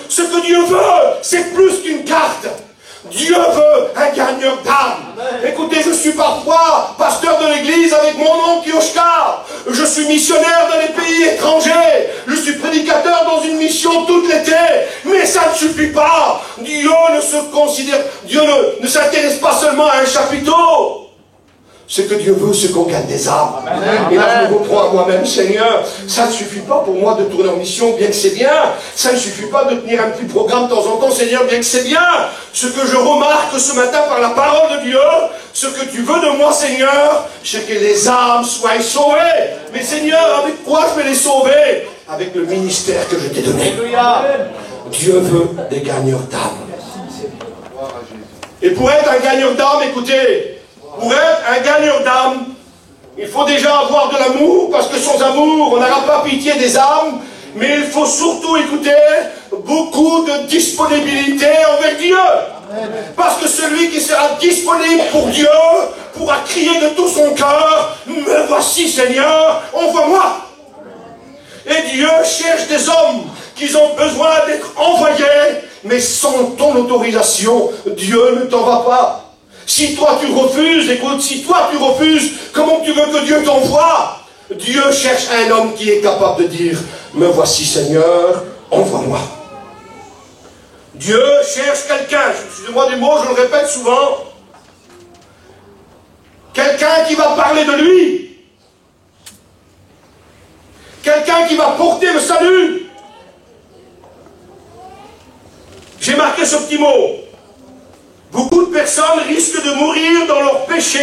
Ce que Dieu veut, c'est plus qu'une carte. Dieu veut un gagneur d'âme. Écoutez, je suis parfois pasteur de l'église avec mon oncle Yoshka. Je suis missionnaire dans les pays étrangers. Je suis prédicateur dans une mission toute l'été. Mais ça ne suffit pas. Dieu ne se considère, Dieu ne s'intéresse pas seulement à un chapiteau. Ce que Dieu veut, c'est qu'on gagne des âmes. Amen. Et là, je me reprends à moi-même, Seigneur, ça ne suffit pas pour moi de tourner en mission, bien que c'est bien. Ça ne suffit pas de tenir un petit programme de temps en temps, Seigneur, bien que c'est bien. Ce que je remarque ce matin par la parole de Dieu, ce que tu veux de moi, Seigneur, c'est que les âmes soient sauvées. Mais Seigneur, avec quoi je vais les sauver? Avec le ministère que je t'ai donné. Dieu veut des gagneurs d'âme. Et pour être un gagneur d'âme, écoutez, pour être un gagneur d'âme, il faut déjà avoir de l'amour, parce que sans amour, on n'aura pas pitié des âmes, mais il faut surtout, écouter, beaucoup de disponibilité envers Dieu. Parce que celui qui sera disponible pour Dieu pourra crier de tout son cœur, « Me voici Seigneur, envoie-moi » Et Dieu cherche des hommes qui ont besoin d'être envoyés, mais sans ton autorisation, Dieu ne t'en va pas. Si toi tu refuses, écoute, si toi tu refuses, comment tu veux que Dieu t'envoie? Dieu cherche un homme qui est capable de dire, me voici Seigneur, envoie-moi. Dieu cherche quelqu'un, excusez-moi du mot, je le répète souvent, quelqu'un qui va parler de lui, quelqu'un qui va porter le salut. J'ai marqué ce petit mot. Beaucoup de personnes risquent de mourir dans leur péché.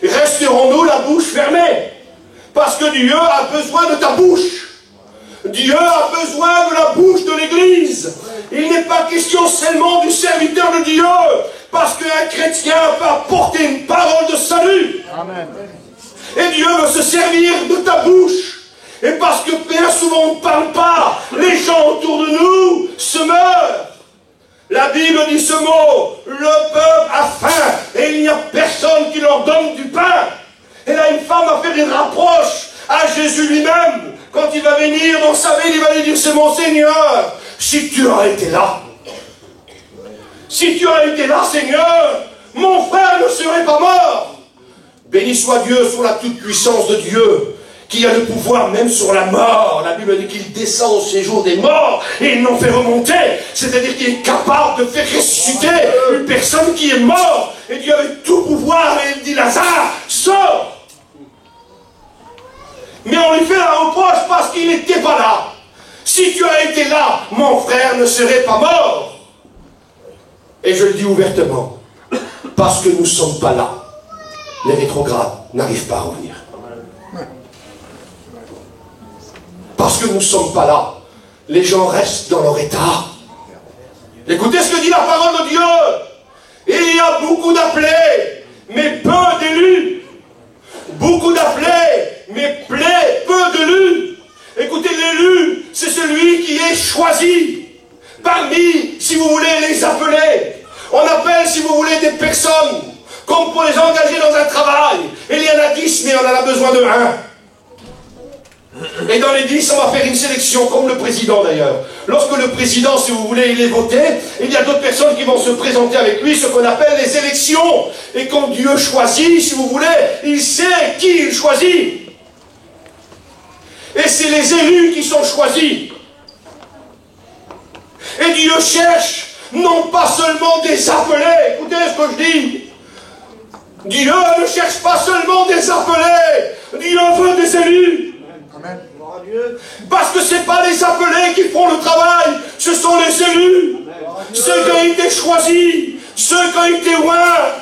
Resterons-nous la bouche fermée? Parce que Dieu a besoin de ta bouche. Dieu a besoin de la bouche de l'Église. Il n'est pas question seulement du serviteur de Dieu. Parce qu'un chrétien peut apporter une parole de salut. Amen. Et Dieu veut se servir de ta bouche. Et parce que bien souvent on ne parle pas, les gens autour de nous se meurent. La Bible dit ce mot, le peuple a faim et il n'y a personne qui leur donne du pain. Et là, une femme va faire une rapproche à Jésus lui-même. Quand il va venir dans sa ville, il va lui dire, c'est mon Seigneur, si tu as été là, Seigneur, mon frère ne serait pas mort. Béni soit Dieu sur la toute-puissance de Dieu, qui a le pouvoir même sur la mort. La Bible dit qu'il descend au séjour des morts et il n'en fait remonter. C'est-à-dire qu'il est capable de faire ressusciter une personne qui est morte. Et Dieu avait tout pouvoir et il dit, Lazare, sors. Mais on lui fait la reproche parce qu'il n'était pas là. Si tu as été là, mon frère ne serait pas mort. Et je le dis ouvertement, parce que nous ne sommes pas là, les rétrogrades n'arrivent pas à revenir. Parce que nous ne sommes pas là, les gens restent dans leur état. Écoutez ce que dit la parole de Dieu. Il y a beaucoup d'appelés, mais peu d'élus. Beaucoup d'appelés, mais peu d'élus. Écoutez, l'élu, c'est celui qui est choisi. Parmi, si vous voulez, les appeler. On appelle, si vous voulez, des personnes, comme pour les engager dans un travail. Il y en a 10, mais on en a besoin de 1. Et dans les 10, on va faire une sélection, comme le président d'ailleurs. Lorsque le président, si vous voulez, il est voté, il y a d'autres personnes qui vont se présenter avec lui, ce qu'on appelle les élections. Et quand Dieu choisit, si vous voulez, il sait qui il choisit. Et c'est les élus qui sont choisis. Et Dieu cherche non pas seulement des appelés, écoutez ce que je dis, Dieu ne cherche pas seulement des appelés, Dieu veut des élus. Amen. Parce que ce n'est pas les appelés qui font le travail, ce sont les élus. Ceux qui ont été choisis, ceux qui ont été oints,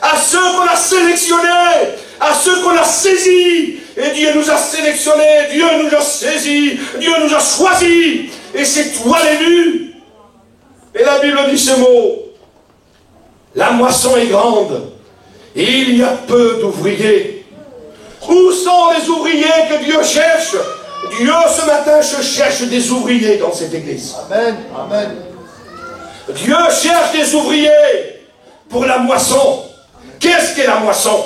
à ceux qu'on a sélectionnés, à ceux qu'on a saisis. Et Dieu nous a sélectionnés, Dieu nous a saisis, Dieu nous a choisis. Et c'est toi l'élu. Et la Bible dit ce mot. La moisson est grande, et il y a peu d'ouvriers. Où sont les ouvriers que Dieu cherche? Dieu, ce matin, cherche des ouvriers dans cette église. Amen. Amen. Dieu cherche des ouvriers pour la moisson. Qu'est-ce qu'est la moisson?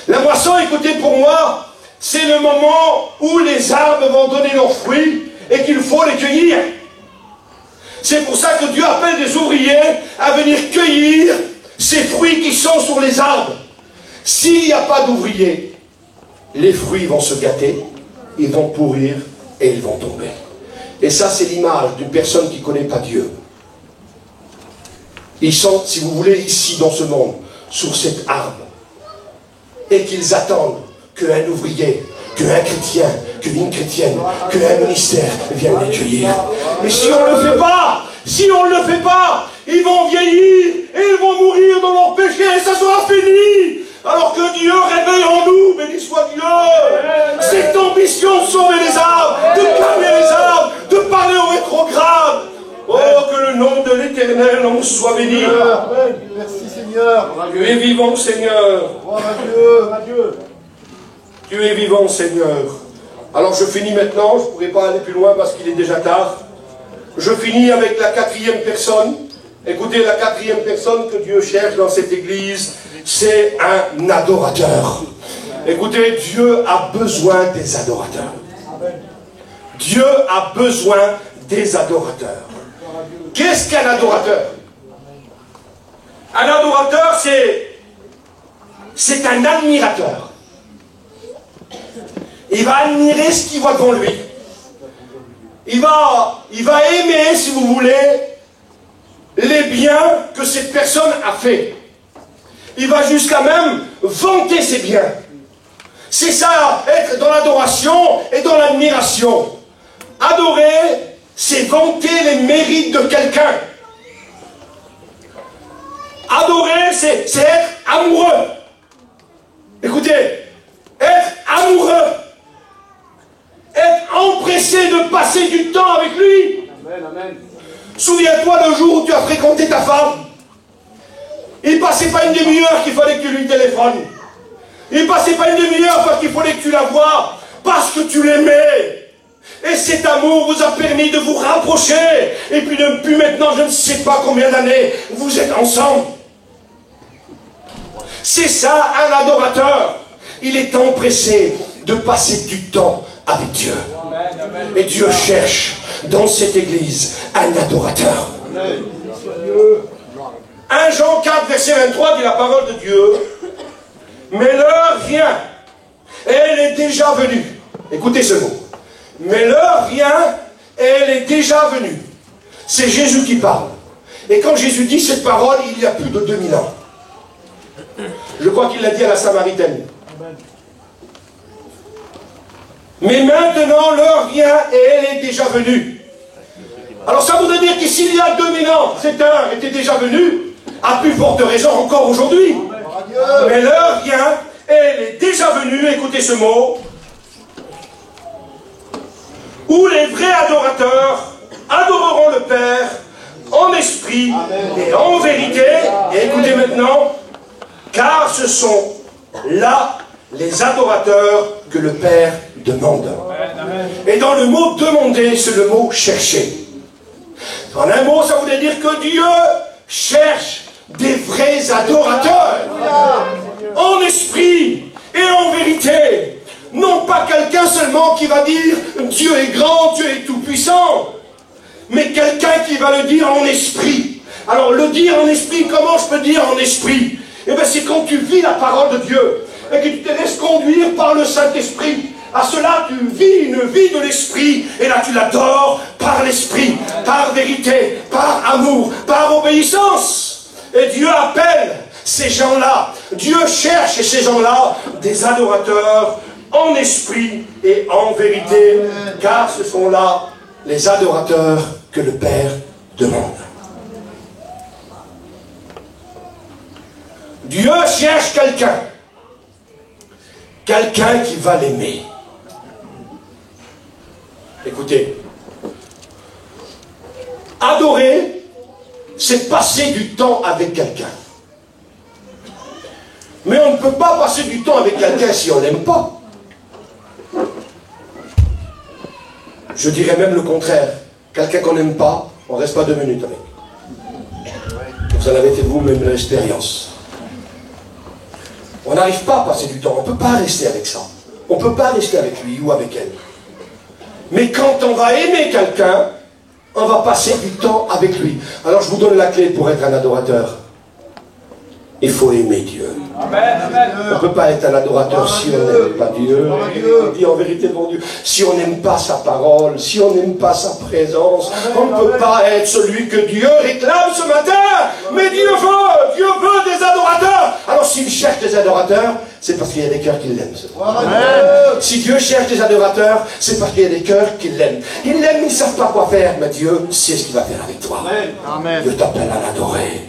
La moisson, écoutez, pour moi, c'est le moment où les arbres vont donner leurs fruits et qu'il faut les cueillir. C'est pour ça que Dieu appelle des ouvriers à venir cueillir ces fruits qui sont sur les arbres. S'il n'y a pas d'ouvriers, les fruits vont se gâter, ils vont pourrir et ils vont tomber. Et ça, c'est l'image d'une personne qui ne connaît pas Dieu. Ils sont, si vous voulez, ici dans ce monde, sur cet arbre. Et qu'ils attendent qu'un ouvrier, qu'un chrétien, qu'une chrétienne, qu'un ministère vienne les cueillir. Et si on ne le fait pas, ils vont vieillir et ils vont mourir dans leur péché et ça sera fini. Alors que Dieu réveille en nous, béni soit Dieu, cette ambition de sauver les âmes, de calmer les âmes, de parler au rétrograde. Oh, que le nom de l'Éternel en soit béni. Amen. Merci Seigneur. Dieu est vivant, Seigneur. Gloire à Dieu. Dieu est vivant, Seigneur. Alors je finis maintenant, je ne pourrai pas aller plus loin parce qu'il est déjà tard. Je finis avec la quatrième personne. Écoutez, la quatrième personne que Dieu cherche dans cette église, c'est un adorateur. Écoutez, Dieu a besoin des adorateurs. Dieu a besoin des adorateurs. Qu'est-ce qu'un adorateur? Un adorateur, c'est un admirateur. Il va admirer ce qu'il voit devant lui. Il va aimer, si vous voulez, les biens que cette personne a fait. Il va jusqu'à même vanter ses biens. C'est ça, être dans l'adoration et dans l'admiration. Adorer, c'est vanter les mérites de quelqu'un. Adorer, c'est être amoureux. Écoutez, être amoureux. Être empressé de passer du temps avec lui. Amen, amen. Souviens-toi le jour où tu as fréquenté ta femme. Il ne passait pas une demi-heure qu'il fallait que tu lui téléphones. Il ne passait pas une demi-heure parce qu'il fallait que tu la vois. Parce que tu l'aimais. Et cet amour vous a permis de vous rapprocher. Et puis depuis maintenant, je ne sais pas combien d'années, vous êtes ensemble. C'est ça, un adorateur. Il est empressé de passer du temps avec Dieu. Et Dieu cherche dans cette église un adorateur. 1 Jean 4, verset 23 dit la parole de Dieu. Mais l'heure vient, et elle est déjà venue. Écoutez ce mot. Mais l'heure vient, et elle est déjà venue. C'est Jésus qui parle. Et quand Jésus dit cette parole, il y a plus de 2000 ans. Je crois qu'il l'a dit à la Samaritaine. Mais maintenant, l'heure vient et elle est déjà venue. Alors ça voudrait dire que s'il y a 2000 ans, cette heure était déjà venue, à plus forte raison encore aujourd'hui. Mais l'heure vient et elle est déjà venue, écoutez ce mot, où les vrais adorateurs adoreront le Père en esprit et en vérité. Et écoutez maintenant, car ce sont là les adorateurs que le Père demande. Et dans le mot demander, c'est le mot chercher. En un mot, ça voulait dire que Dieu cherche des vrais adorateurs. En esprit et en vérité. Non pas quelqu'un seulement qui va dire Dieu est grand, Dieu est tout puissant. Mais quelqu'un qui va le dire en esprit. Alors le dire en esprit, comment je peux dire en esprit? Eh bien c'est quand tu vis la parole de Dieu. Et que tu te laisses conduire par le Saint-Esprit. À cela, tu vis une vie de l'esprit. Et là, tu l'adores par l'esprit, par vérité, par amour, par obéissance. Et Dieu appelle Ces gens-là, Dieu cherche ces gens-là des adorateurs en esprit et en vérité, car ce sont là les adorateurs que le Père demande. Dieu cherche quelqu'un qui va l'aimer. Écoutez, adorer, c'est passer du temps avec quelqu'un. Mais on ne peut pas passer du temps avec quelqu'un si on n'aime pas. Je dirais même le contraire. Quelqu'un qu'on n'aime pas, on ne reste pas 2 minutes avec. Vous en avez fait vous-même l'expérience. On n'arrive pas à passer du temps. On ne peut pas rester avec ça. On ne peut pas rester avec lui ou avec elle. Mais quand on va aimer quelqu'un, on va passer du temps avec lui. Alors je vous donne la clé pour être un adorateur. Il faut aimer Dieu. Amen, amen. On ne peut pas être un adorateur si on n'aime pas Dieu. Il dit en vérité devant Dieu. Si on n'aime pas sa parole, si on n'aime pas sa présence, on ne peut pas être celui que Dieu réclame ce matin. Mais Dieu veut des adorateurs. Alors s'il cherche des adorateurs, c'est parce qu'il y a des cœurs qui l'aiment. Si Dieu cherche des adorateurs, c'est parce qu'il y a des cœurs qui l'aiment. Ils l'aiment, ils ne savent pas quoi faire, mais Dieu sait ce qu'il va faire avec toi. Amen. Dieu t'appelle à l'adorer.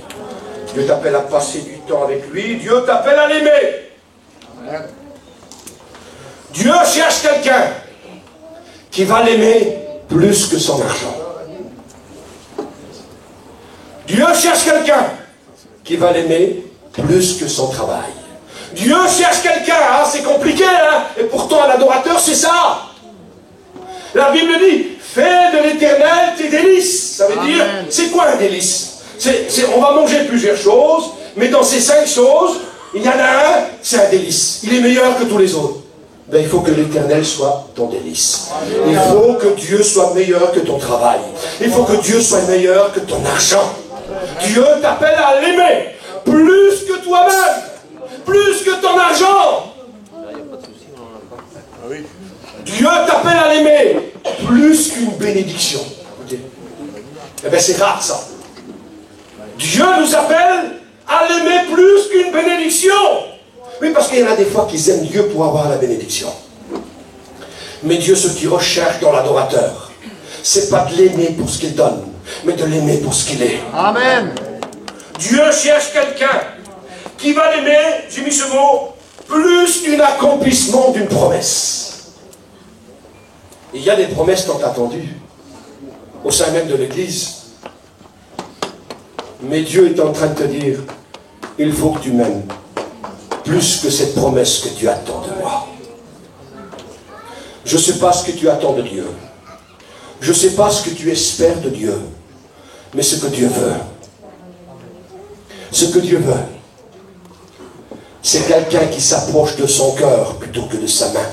Dieu t'appelle à passer du temps avec lui. Dieu t'appelle à l'aimer. Dieu cherche quelqu'un qui va l'aimer plus que son argent. Dieu cherche quelqu'un qui va l'aimer plus que son travail. Dieu cherche quelqu'un, hein, c'est compliqué, hein, et pourtant un adorateur c'est ça. La Bible dit, fais de l'Éternel tes délices. Ça veut dire, c'est quoi un délice? On va manger plusieurs choses, mais dans ces 5 choses, il y en a un, c'est un délice. Il est meilleur que tous les autres. Ben, il faut que l'Éternel soit ton délice. Il faut que Dieu soit meilleur que ton travail. Il faut que Dieu soit meilleur que ton argent. Dieu t'appelle à l'aimer plus que toi-même, plus que ton argent. Dieu t'appelle à l'aimer plus qu'une bénédiction. Eh bien, c'est rare ça. Dieu nous appelle à l'aimer plus qu'une bénédiction. Oui, parce qu'il y en a des fois qui aiment Dieu pour avoir la bénédiction. Mais Dieu, ce qu'il recherche dans l'adorateur, c'est pas de l'aimer pour ce qu'il donne, mais de l'aimer pour ce qu'il est. Amen. Dieu cherche quelqu'un qui va l'aimer, j'ai mis ce mot, plus qu'un accomplissement d'une promesse. Il y a des promesses tant attendues au sein même de l'Église. Mais Dieu est en train de te dire, il faut que tu m'aimes plus que cette promesse que tu attends de moi. Je ne sais pas ce que tu attends de Dieu. Je ne sais pas ce que tu espères de Dieu. Mais ce que Dieu veut, c'est quelqu'un qui s'approche de son cœur plutôt que de sa main.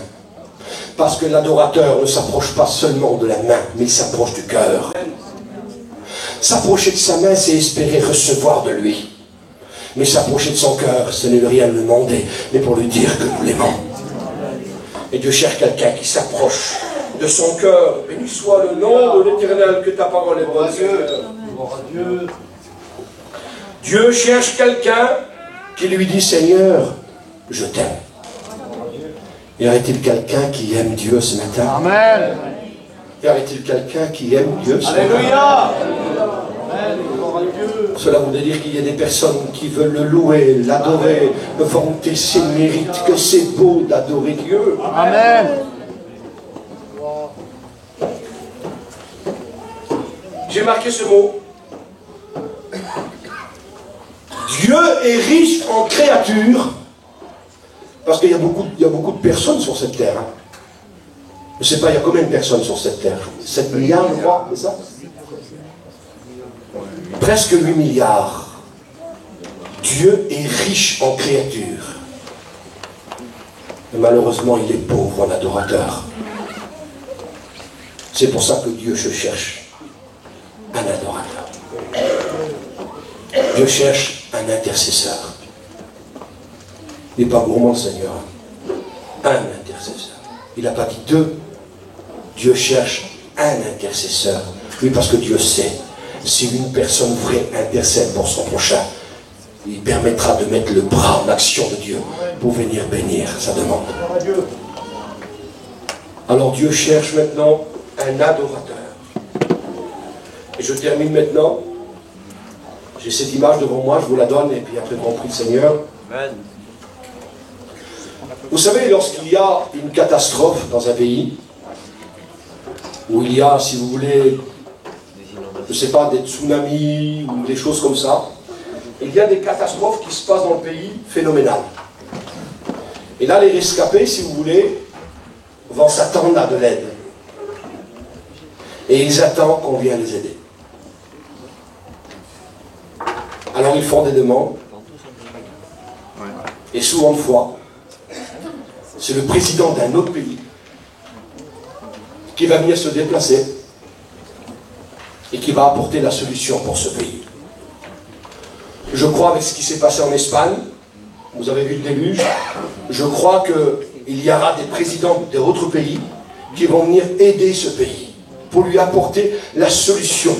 Parce que l'adorateur ne s'approche pas seulement de la main, mais il s'approche du cœur. S'approcher de sa main, c'est espérer recevoir de lui. Mais s'approcher de son cœur, ce n'est rien lui demander, mais pour lui dire que nous l'aimons. Et Dieu cherche quelqu'un qui s'approche de son cœur. Béni soit le nom de l'Éternel, que ta parole est bonne. Dieu. Dieu cherche quelqu'un qui lui dit, Seigneur, je t'aime. Y aurait-il quelqu'un qui aime Dieu ce matin? Amen. Y aurait-il quelqu'un qui aime Dieu ce matin? Alléluia. Cela voudrait dire qu'il y a des personnes qui veulent le louer, l'adorer, le vanter ses mérites, que c'est beau d'adorer Dieu. Amen. J'ai marqué ce mot. Dieu est riche en créatures, parce qu'il y a beaucoup de personnes sur cette terre. Hein. Je ne sais pas, il y a combien de personnes sur cette terre? 7 milliards, je crois, c'est ça? Presque 8 milliards. Dieu est riche en créatures. Mais malheureusement, il est pauvre en adorateurs. C'est pour ça que Dieu cherche un adorateur. Dieu cherche un intercesseur. Il n'est pas gourmand, le Seigneur. Un intercesseur. Il n'a pas dit 2. Dieu cherche un intercesseur. Oui, parce que Dieu sait. Si une personne vraie intercède pour son prochain, il permettra de mettre le bras en action de Dieu pour venir bénir sa demande. Alors Dieu cherche maintenant un adorateur. Et je termine maintenant. J'ai cette image devant moi, je vous la donne, et puis après qu'on prie le Seigneur. Amen. Vous savez, lorsqu'il y a une catastrophe dans un pays, où il y a, si vous voulez, je ne sais pas, des tsunamis ou des choses comme ça, il y a des catastrophes qui se passent dans le pays phénoménales. Et là, les rescapés, si vous voulez, vont s'attendre à de l'aide. Et ils attendent qu'on vienne les aider. Alors ils font des demandes. Et souvent de fois, c'est le président d'un autre pays qui va venir se déplacer et qui va apporter la solution pour ce pays. Je crois avec ce qui s'est passé en Espagne, vous avez vu le déluge, je crois qu'il y aura des présidents d'autres pays qui vont venir aider ce pays pour lui apporter la solution.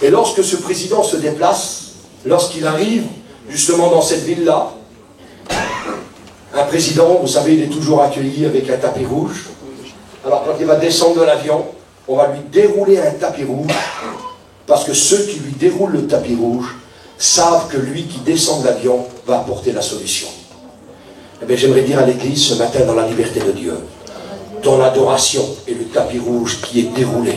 Et lorsque ce président se déplace, lorsqu'il arrive justement dans cette ville-là, un président, vous savez, il est toujours accueilli avec un tapis rouge. Alors quand il va descendre de l'avion, on va lui dérouler un tapis rouge, parce que ceux qui lui déroulent le tapis rouge savent que lui qui descend de l'avion va apporter la solution. Eh bien, j'aimerais dire à l'Église ce matin, dans la liberté de Dieu, ton adoration est le tapis rouge qui est déroulé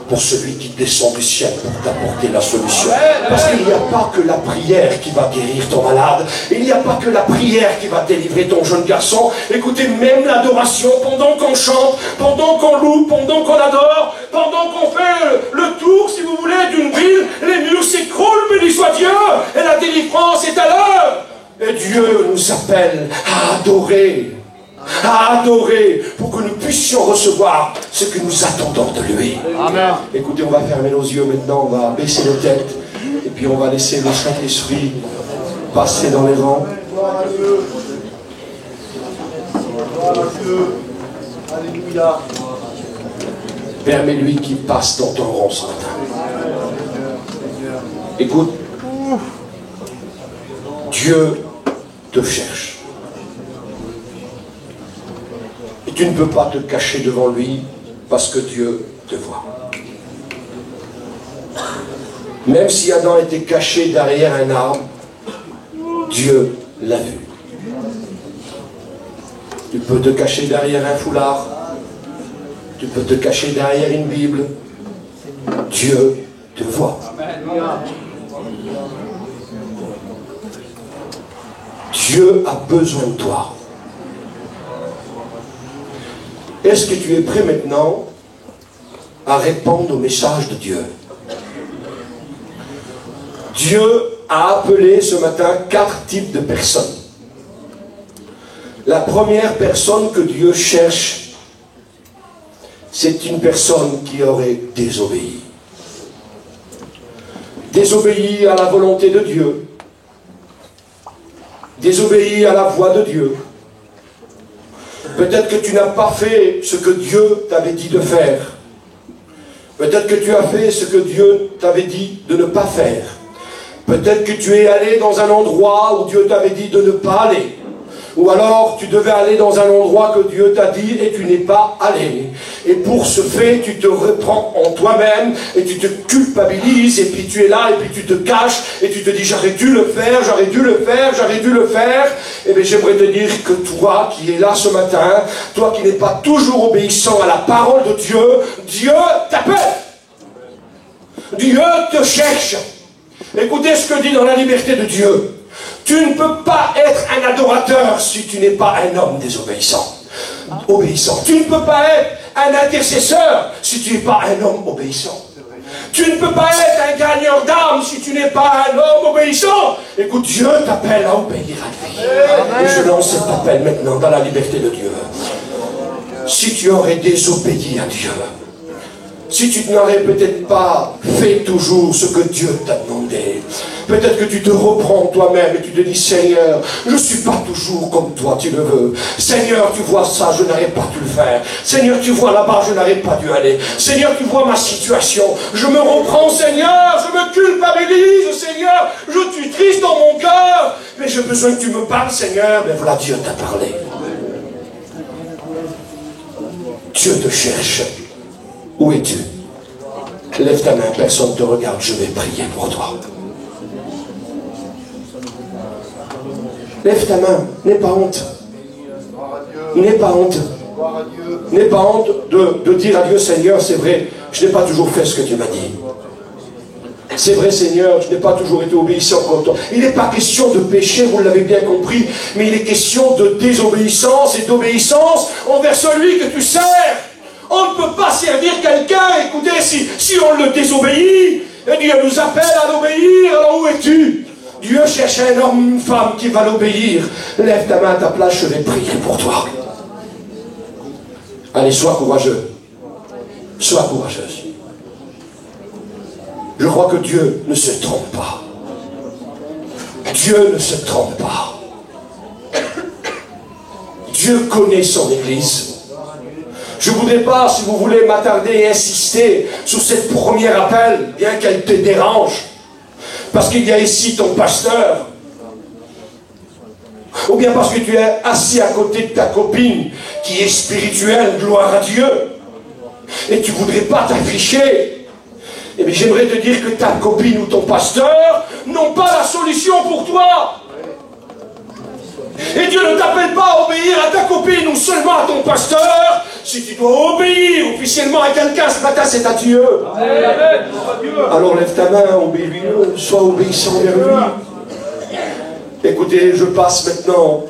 pour celui qui descend du ciel pour t'apporter la solution. Parce qu'il n'y a pas que la prière qui va guérir ton malade. Il n'y a pas que la prière qui va délivrer ton jeune garçon. Écoutez, même l'adoration, pendant qu'on chante, pendant qu'on loue, pendant qu'on adore, pendant qu'on fait le tour, si vous voulez, d'une ville, les murs s'écroulent, béni soit Dieu, et la délivrance est à l'heure. Et Dieu nous appelle à adorer pour que nous puissions recevoir ce que nous attendons de lui. Amen. Écoutez, on va fermer nos yeux maintenant, on va baisser nos têtes et puis on va laisser le Saint-Esprit passer dans les rangs. Gloire à Dieu. Gloire à Dieu. Alléluia. Permets-lui qu'il passe dans ton rang ce matin. Écoute, Dieu te cherche. Et tu ne peux pas te cacher devant lui parce que Dieu te voit. Même si Adam était caché derrière un arbre, Dieu l'a vu. Tu peux te cacher derrière un foulard, tu peux te cacher derrière une Bible. Dieu te voit. Dieu a besoin de toi. Est-ce que tu es prêt maintenant à répondre au message de Dieu? Dieu a appelé ce matin 4 types de personnes. La première personne que Dieu cherche, c'est une personne qui aurait désobéi. Désobéi à la volonté de Dieu. Désobéi à la voix de Dieu. Peut-être que tu n'as pas fait ce que Dieu t'avait dit de faire. Peut-être que tu as fait ce que Dieu t'avait dit de ne pas faire. Peut-être que tu es allé dans un endroit où Dieu t'avait dit de ne pas aller. Ou alors tu devais aller dans un endroit que Dieu t'a dit et tu n'es pas allé. Et pour ce fait, tu te reprends en toi-même et tu te culpabilises et puis tu es là et puis tu te caches et tu te dis j'aurais dû le faire, j'aurais dû le faire, j'aurais dû le faire. Eh bien j'aimerais te dire que toi qui es là ce matin, toi qui n'es pas toujours obéissant à la parole de Dieu, Dieu t'appelle. Dieu te cherche. Écoutez ce que dit dans la liberté de Dieu. Tu ne peux pas être un adorateur si tu n'es pas un homme désobéissant. Obéissant. Tu ne peux pas être un intercesseur si tu n'es pas un homme obéissant. Tu ne peux pas être un gagneur d'âme si tu n'es pas un homme obéissant. Écoute, Dieu t'appelle à obéir à lui. Et je lance cet appel maintenant dans la liberté de Dieu. Si tu aurais désobéi à Dieu, si tu n'aurais peut-être pas fait toujours ce que Dieu t'a demandé, Peut-être que tu te reprends toi-même et tu te dis, Seigneur, je ne suis pas toujours comme toi, tu le veux. Seigneur, tu vois ça, je n'aurais pas dû le faire. Seigneur, tu vois là-bas, je n'aurais pas dû aller. Seigneur, tu vois ma situation. Je me reprends, Seigneur, je me culpabilise, Seigneur. Je suis triste dans mon cœur. Mais j'ai besoin que tu me parles, Seigneur. Mais voilà, Dieu t'a parlé. Dieu te cherche. Où es-tu? Lève ta main, personne ne te regarde, je vais prier pour toi. Lève ta main, n'aie pas honte. N'aie pas honte. N'aie pas honte de dire à Dieu, Seigneur, c'est vrai, je n'ai pas toujours fait ce que tu m'as dit. C'est vrai, Seigneur, je n'ai pas toujours été obéissant comme toi. Il n'est pas question de péché, vous l'avez bien compris, mais il est question de désobéissance et d'obéissance envers celui que tu sers. On ne peut pas servir quelqu'un, écoutez, si on le désobéit, et Dieu nous appelle à l'obéir, alors où es-tu? Dieu cherche un homme, une femme qui va l'obéir. Lève ta main à ta place, je vais prier pour toi. Allez, sois courageux. Sois courageuse. Je crois que Dieu ne se trompe pas. Dieu ne se trompe pas. Dieu connaît son Église. Je ne voudrais pas, si vous voulez, m'attarder et insister sur cette première appel, bien qu'elle te dérange. Parce qu'il y a ici ton pasteur. Ou bien parce que tu es assis à côté de ta copine qui est spirituelle, gloire à Dieu. Et tu ne voudrais pas t'afficher. Eh bien, j'aimerais te dire que ta copine ou ton pasteur n'ont pas la solution pour toi. Et Dieu ne t'appelle pas à obéir à ta copine ou seulement à ton pasteur. Si tu dois obéir officiellement à quelqu'un ce matin, c'est à Dieu. Amen. Alors lève ta main, obéis-lui, sois obéissant vers lui. Écoutez, je passe maintenant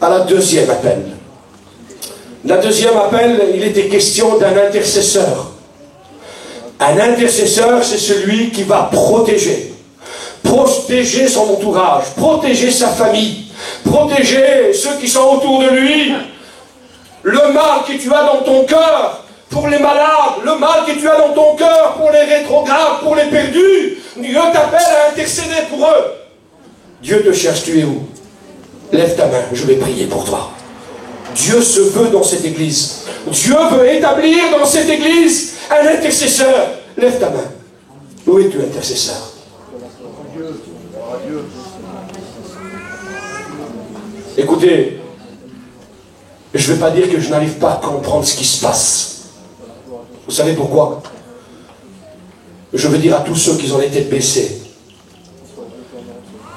à la deuxième appel. La deuxième appel, il était question d'un intercesseur. Un intercesseur, c'est celui qui va protéger. Protéger son entourage, protéger sa famille, protéger ceux qui sont autour de lui. Le mal que tu as dans ton cœur pour les malades, le mal que tu as dans ton cœur pour les rétrogrades, pour les perdus, Dieu t'appelle à intercéder pour eux. Dieu te cherche, tu es où? Lève ta main, je vais prier pour toi. Dieu se veut dans cette église. Dieu veut établir dans cette église un intercesseur. Lève ta main. Où es-tu, intercesseur? Écoutez, je ne vais pas dire que je n'arrive pas à comprendre ce qui se passe. Vous savez pourquoi? Je veux dire à tous ceux qui ont les têtes baissées,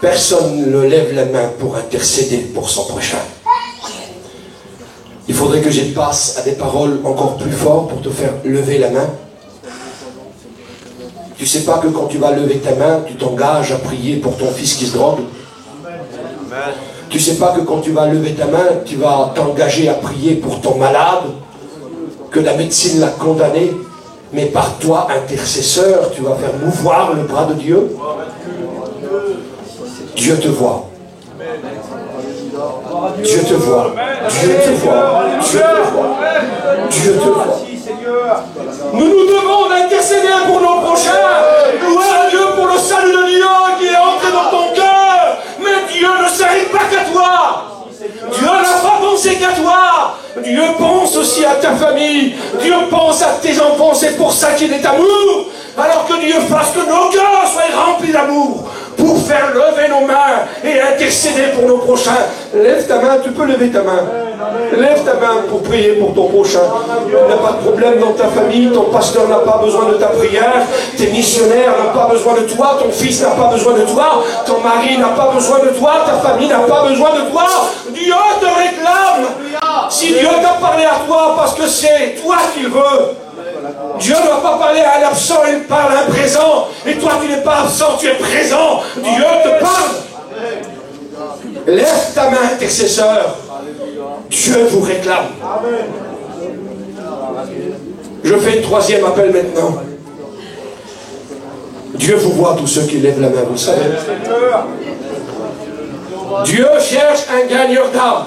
personne ne lève la main pour intercéder pour son prochain. Il faudrait que je passe à des paroles encore plus fortes pour te faire lever la main. Tu ne sais pas que quand tu vas lever ta main, tu t'engages à prier pour ton fils qui se drogue. Amen. Tu ne sais pas que quand tu vas lever ta main, tu vas t'engager à prier pour ton malade, que la médecine l'a condamné, mais par toi, intercesseur, tu vas faire mouvoir le bras de Dieu. Dieu te voit. Dieu te voit. Dieu te voit. Dieu te voit. Dieu te voit. Nous nous devons d'intercéder pour nos prochains. Gloire à Dieu pour le salut de Dieu qui est entré dans ton cœur. Mais Dieu ne s'arrête pas qu'à toi. Dieu n'a pas pensé qu'à toi. Dieu pense aussi à ta famille. Dieu pense à tes enfants. C'est pour ça qu'il est amour. Alors que Dieu fasse que nos cœurs soient remplis d'amour pour faire lever nos mains et intercéder pour nos prochains. Lève ta main, tu peux lever ta main. Lève ta main pour prier pour ton prochain. Il n'y a pas de problème dans ta famille, ton pasteur n'a pas besoin de ta prière, tes missionnaires n'ont pas besoin de toi, ton fils n'a pas besoin de toi, ton mari n'a pas besoin de toi, ta famille n'a pas besoin de toi. Dieu te réclame. Si Dieu t'a parlé à toi parce que c'est toi qu'il veut, Dieu ne va pas parler à un absent, il parle à un présent. Et toi, tu n'es pas absent, tu es présent. Dieu te parle. Lève ta main, intercesseur. Dieu vous réclame. Je fais une troisième appel maintenant. Dieu vous voit, tous ceux qui lèvent la main, vous savez. Dieu cherche un gagneur d'âme.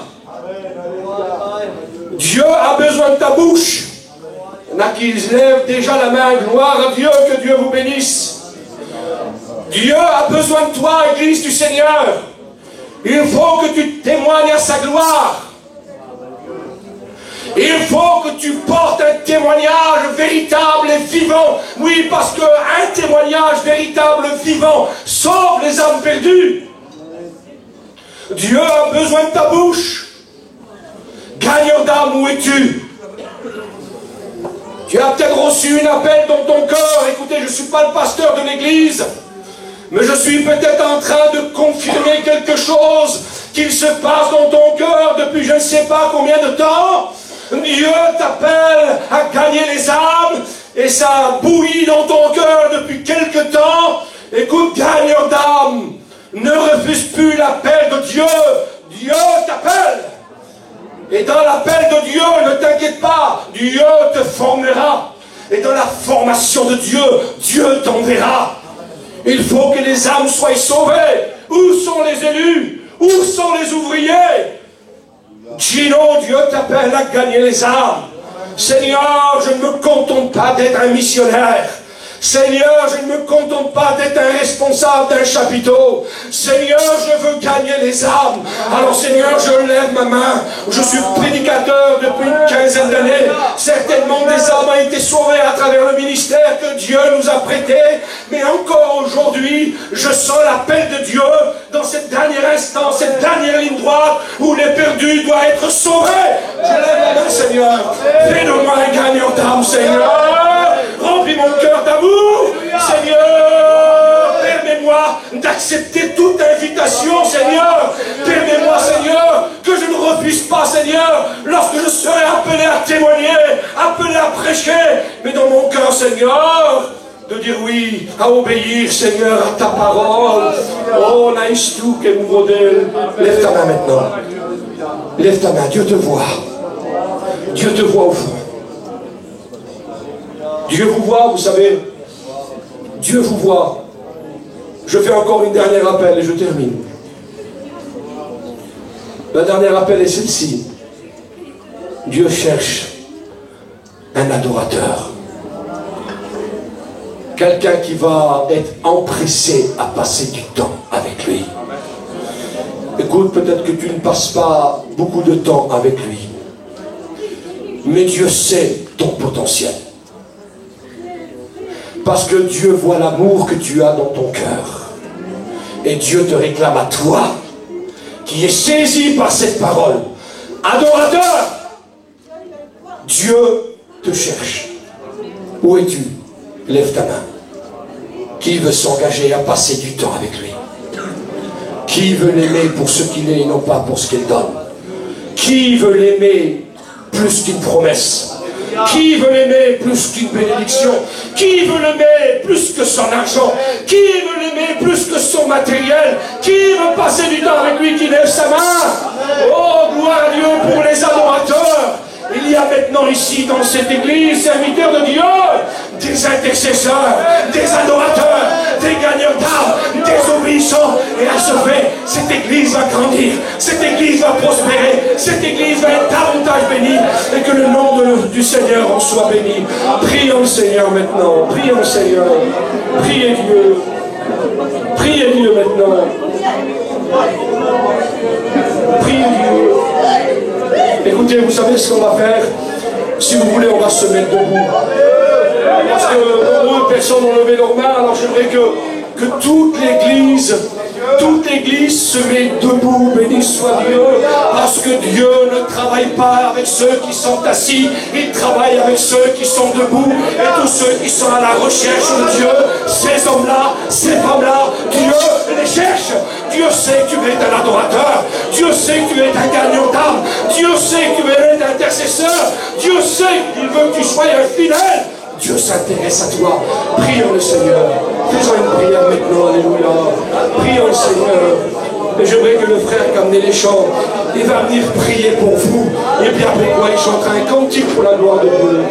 Dieu a besoin de ta bouche. Il y en a qui lèvent déjà la main. Gloire à Dieu, que Dieu vous bénisse. Dieu a besoin de toi, Église du Seigneur. Il faut que tu témoignes à sa gloire. Il faut que tu portes un témoignage véritable et vivant. Oui, parce qu'un témoignage véritable, vivant, sauve les âmes perdues. Dieu a besoin de ta bouche. Gagnant d'âme, où es-tu? Tu as peut-être reçu un appel dans ton cœur. Écoutez, je ne suis pas le pasteur de l'église, mais je suis peut-être en train de confirmer quelque chose qu'il se passe dans ton cœur depuis je ne sais pas combien de temps. Dieu t'appelle à gagner les âmes et ça bouillit dans ton cœur depuis quelque temps. Écoute, gagneur d'âme, ne refuse plus l'appel de Dieu. Dieu t'appelle. Et dans l'appel de Dieu, ne t'inquiète pas, Dieu te formera. Et dans la formation de Dieu, Dieu t'enverra. Il faut que les âmes soient sauvées. Où sont les élus? Où sont les ouvriers? Gino, Dieu t'appelle à gagner les âmes. Seigneur, je ne me contente pas d'être un missionnaire. Seigneur, je ne me contente pas d'être un responsable d'un chapiteau. Seigneur, je veux gagner les âmes. Alors Seigneur, je lève ma main. Je suis prédicateur depuis une quinzaine d'années. Certainement des âmes ont été sauvées à travers le ministère que Dieu nous a prêté. Mais encore aujourd'hui, je sens l'appel de Dieu dans cette dernière instant, cette dernière ligne droite où les perdus doivent être sauvés. Je lève ma main, Seigneur. Fais de moi un gagnant d'âme, Seigneur. Remplis mon cœur d'amour, Seigneur. Permets-moi d'accepter toute invitation, Seigneur. Permets-moi, Seigneur, que je ne refuse pas, Seigneur, lorsque je serai appelé à témoigner, appelé à prêcher, mais dans mon cœur, Seigneur, de dire oui, à obéir, Seigneur, à ta parole. Oh, nice to que modèle. Lève ta main maintenant. Lève ta main, Dieu te voit. Dieu te voit au fond. Dieu vous voit, vous savez. Dieu vous voit. Je fais encore une dernière appel et je termine. La dernière appel est celle-ci. Dieu cherche un adorateur. Quelqu'un qui va être empressé à passer du temps avec lui. Écoute, peut-être que tu ne passes pas beaucoup de temps avec lui. Mais Dieu sait ton potentiel. Parce que Dieu voit l'amour que tu as dans ton cœur. Et Dieu te réclame à toi, qui est saisi par cette parole. Adorateur, Dieu te cherche. Où es-tu? Lève ta main. Qui veut s'engager à passer du temps avec lui? Qui veut l'aimer pour ce qu'il est et non pas pour ce qu'il donne? Qui veut l'aimer plus qu'une promesse? Qui veut l'aimer plus qu'une bénédiction? Qui veut l'aimer plus que son argent? Qui veut l'aimer plus que son matériel? Qui veut passer du temps avec lui? Qui lève sa main? Oh, gloire à Dieu pour les adorateurs. Il y a maintenant ici dans cette église, serviteurs de Dieu, des intercesseurs, des adorateurs, des gagnants d'âme, des obéissants. Et à ce fait, cette église va grandir, cette église va prospérer, cette église va être davantage bénie, et que le nom du Seigneur en soit béni. Prions le Seigneur maintenant, prions le Seigneur, priez Dieu, priez Dieu maintenant, priez Dieu. Écoutez, vous savez ce qu'on va faire? Si vous voulez, on va se mettre debout. Parce que nombreuses personnes ont levé leurs mains, alors j'aimerais que toute l'église se met debout, béni soit Dieu, parce que Dieu ne travaille pas avec ceux qui sont assis, il travaille avec ceux qui sont debout, et tous ceux qui sont à la recherche de Dieu, ces hommes-là, ces femmes-là, Dieu les cherche. Dieu sait que tu es un adorateur, Dieu sait que tu es un gagnant d'âme, Dieu sait que tu es un intercesseur, Dieu sait qu'il veut que tu sois un fidèle. Dieu s'intéresse à toi. Prions le Seigneur. Faisons une prière maintenant. Alléluia. Prions le Seigneur. Et j'aimerais que le frère qui a amené les chants, il va venir prier pour vous. Et puis après quoi, il chantera un cantique pour la gloire de Dieu.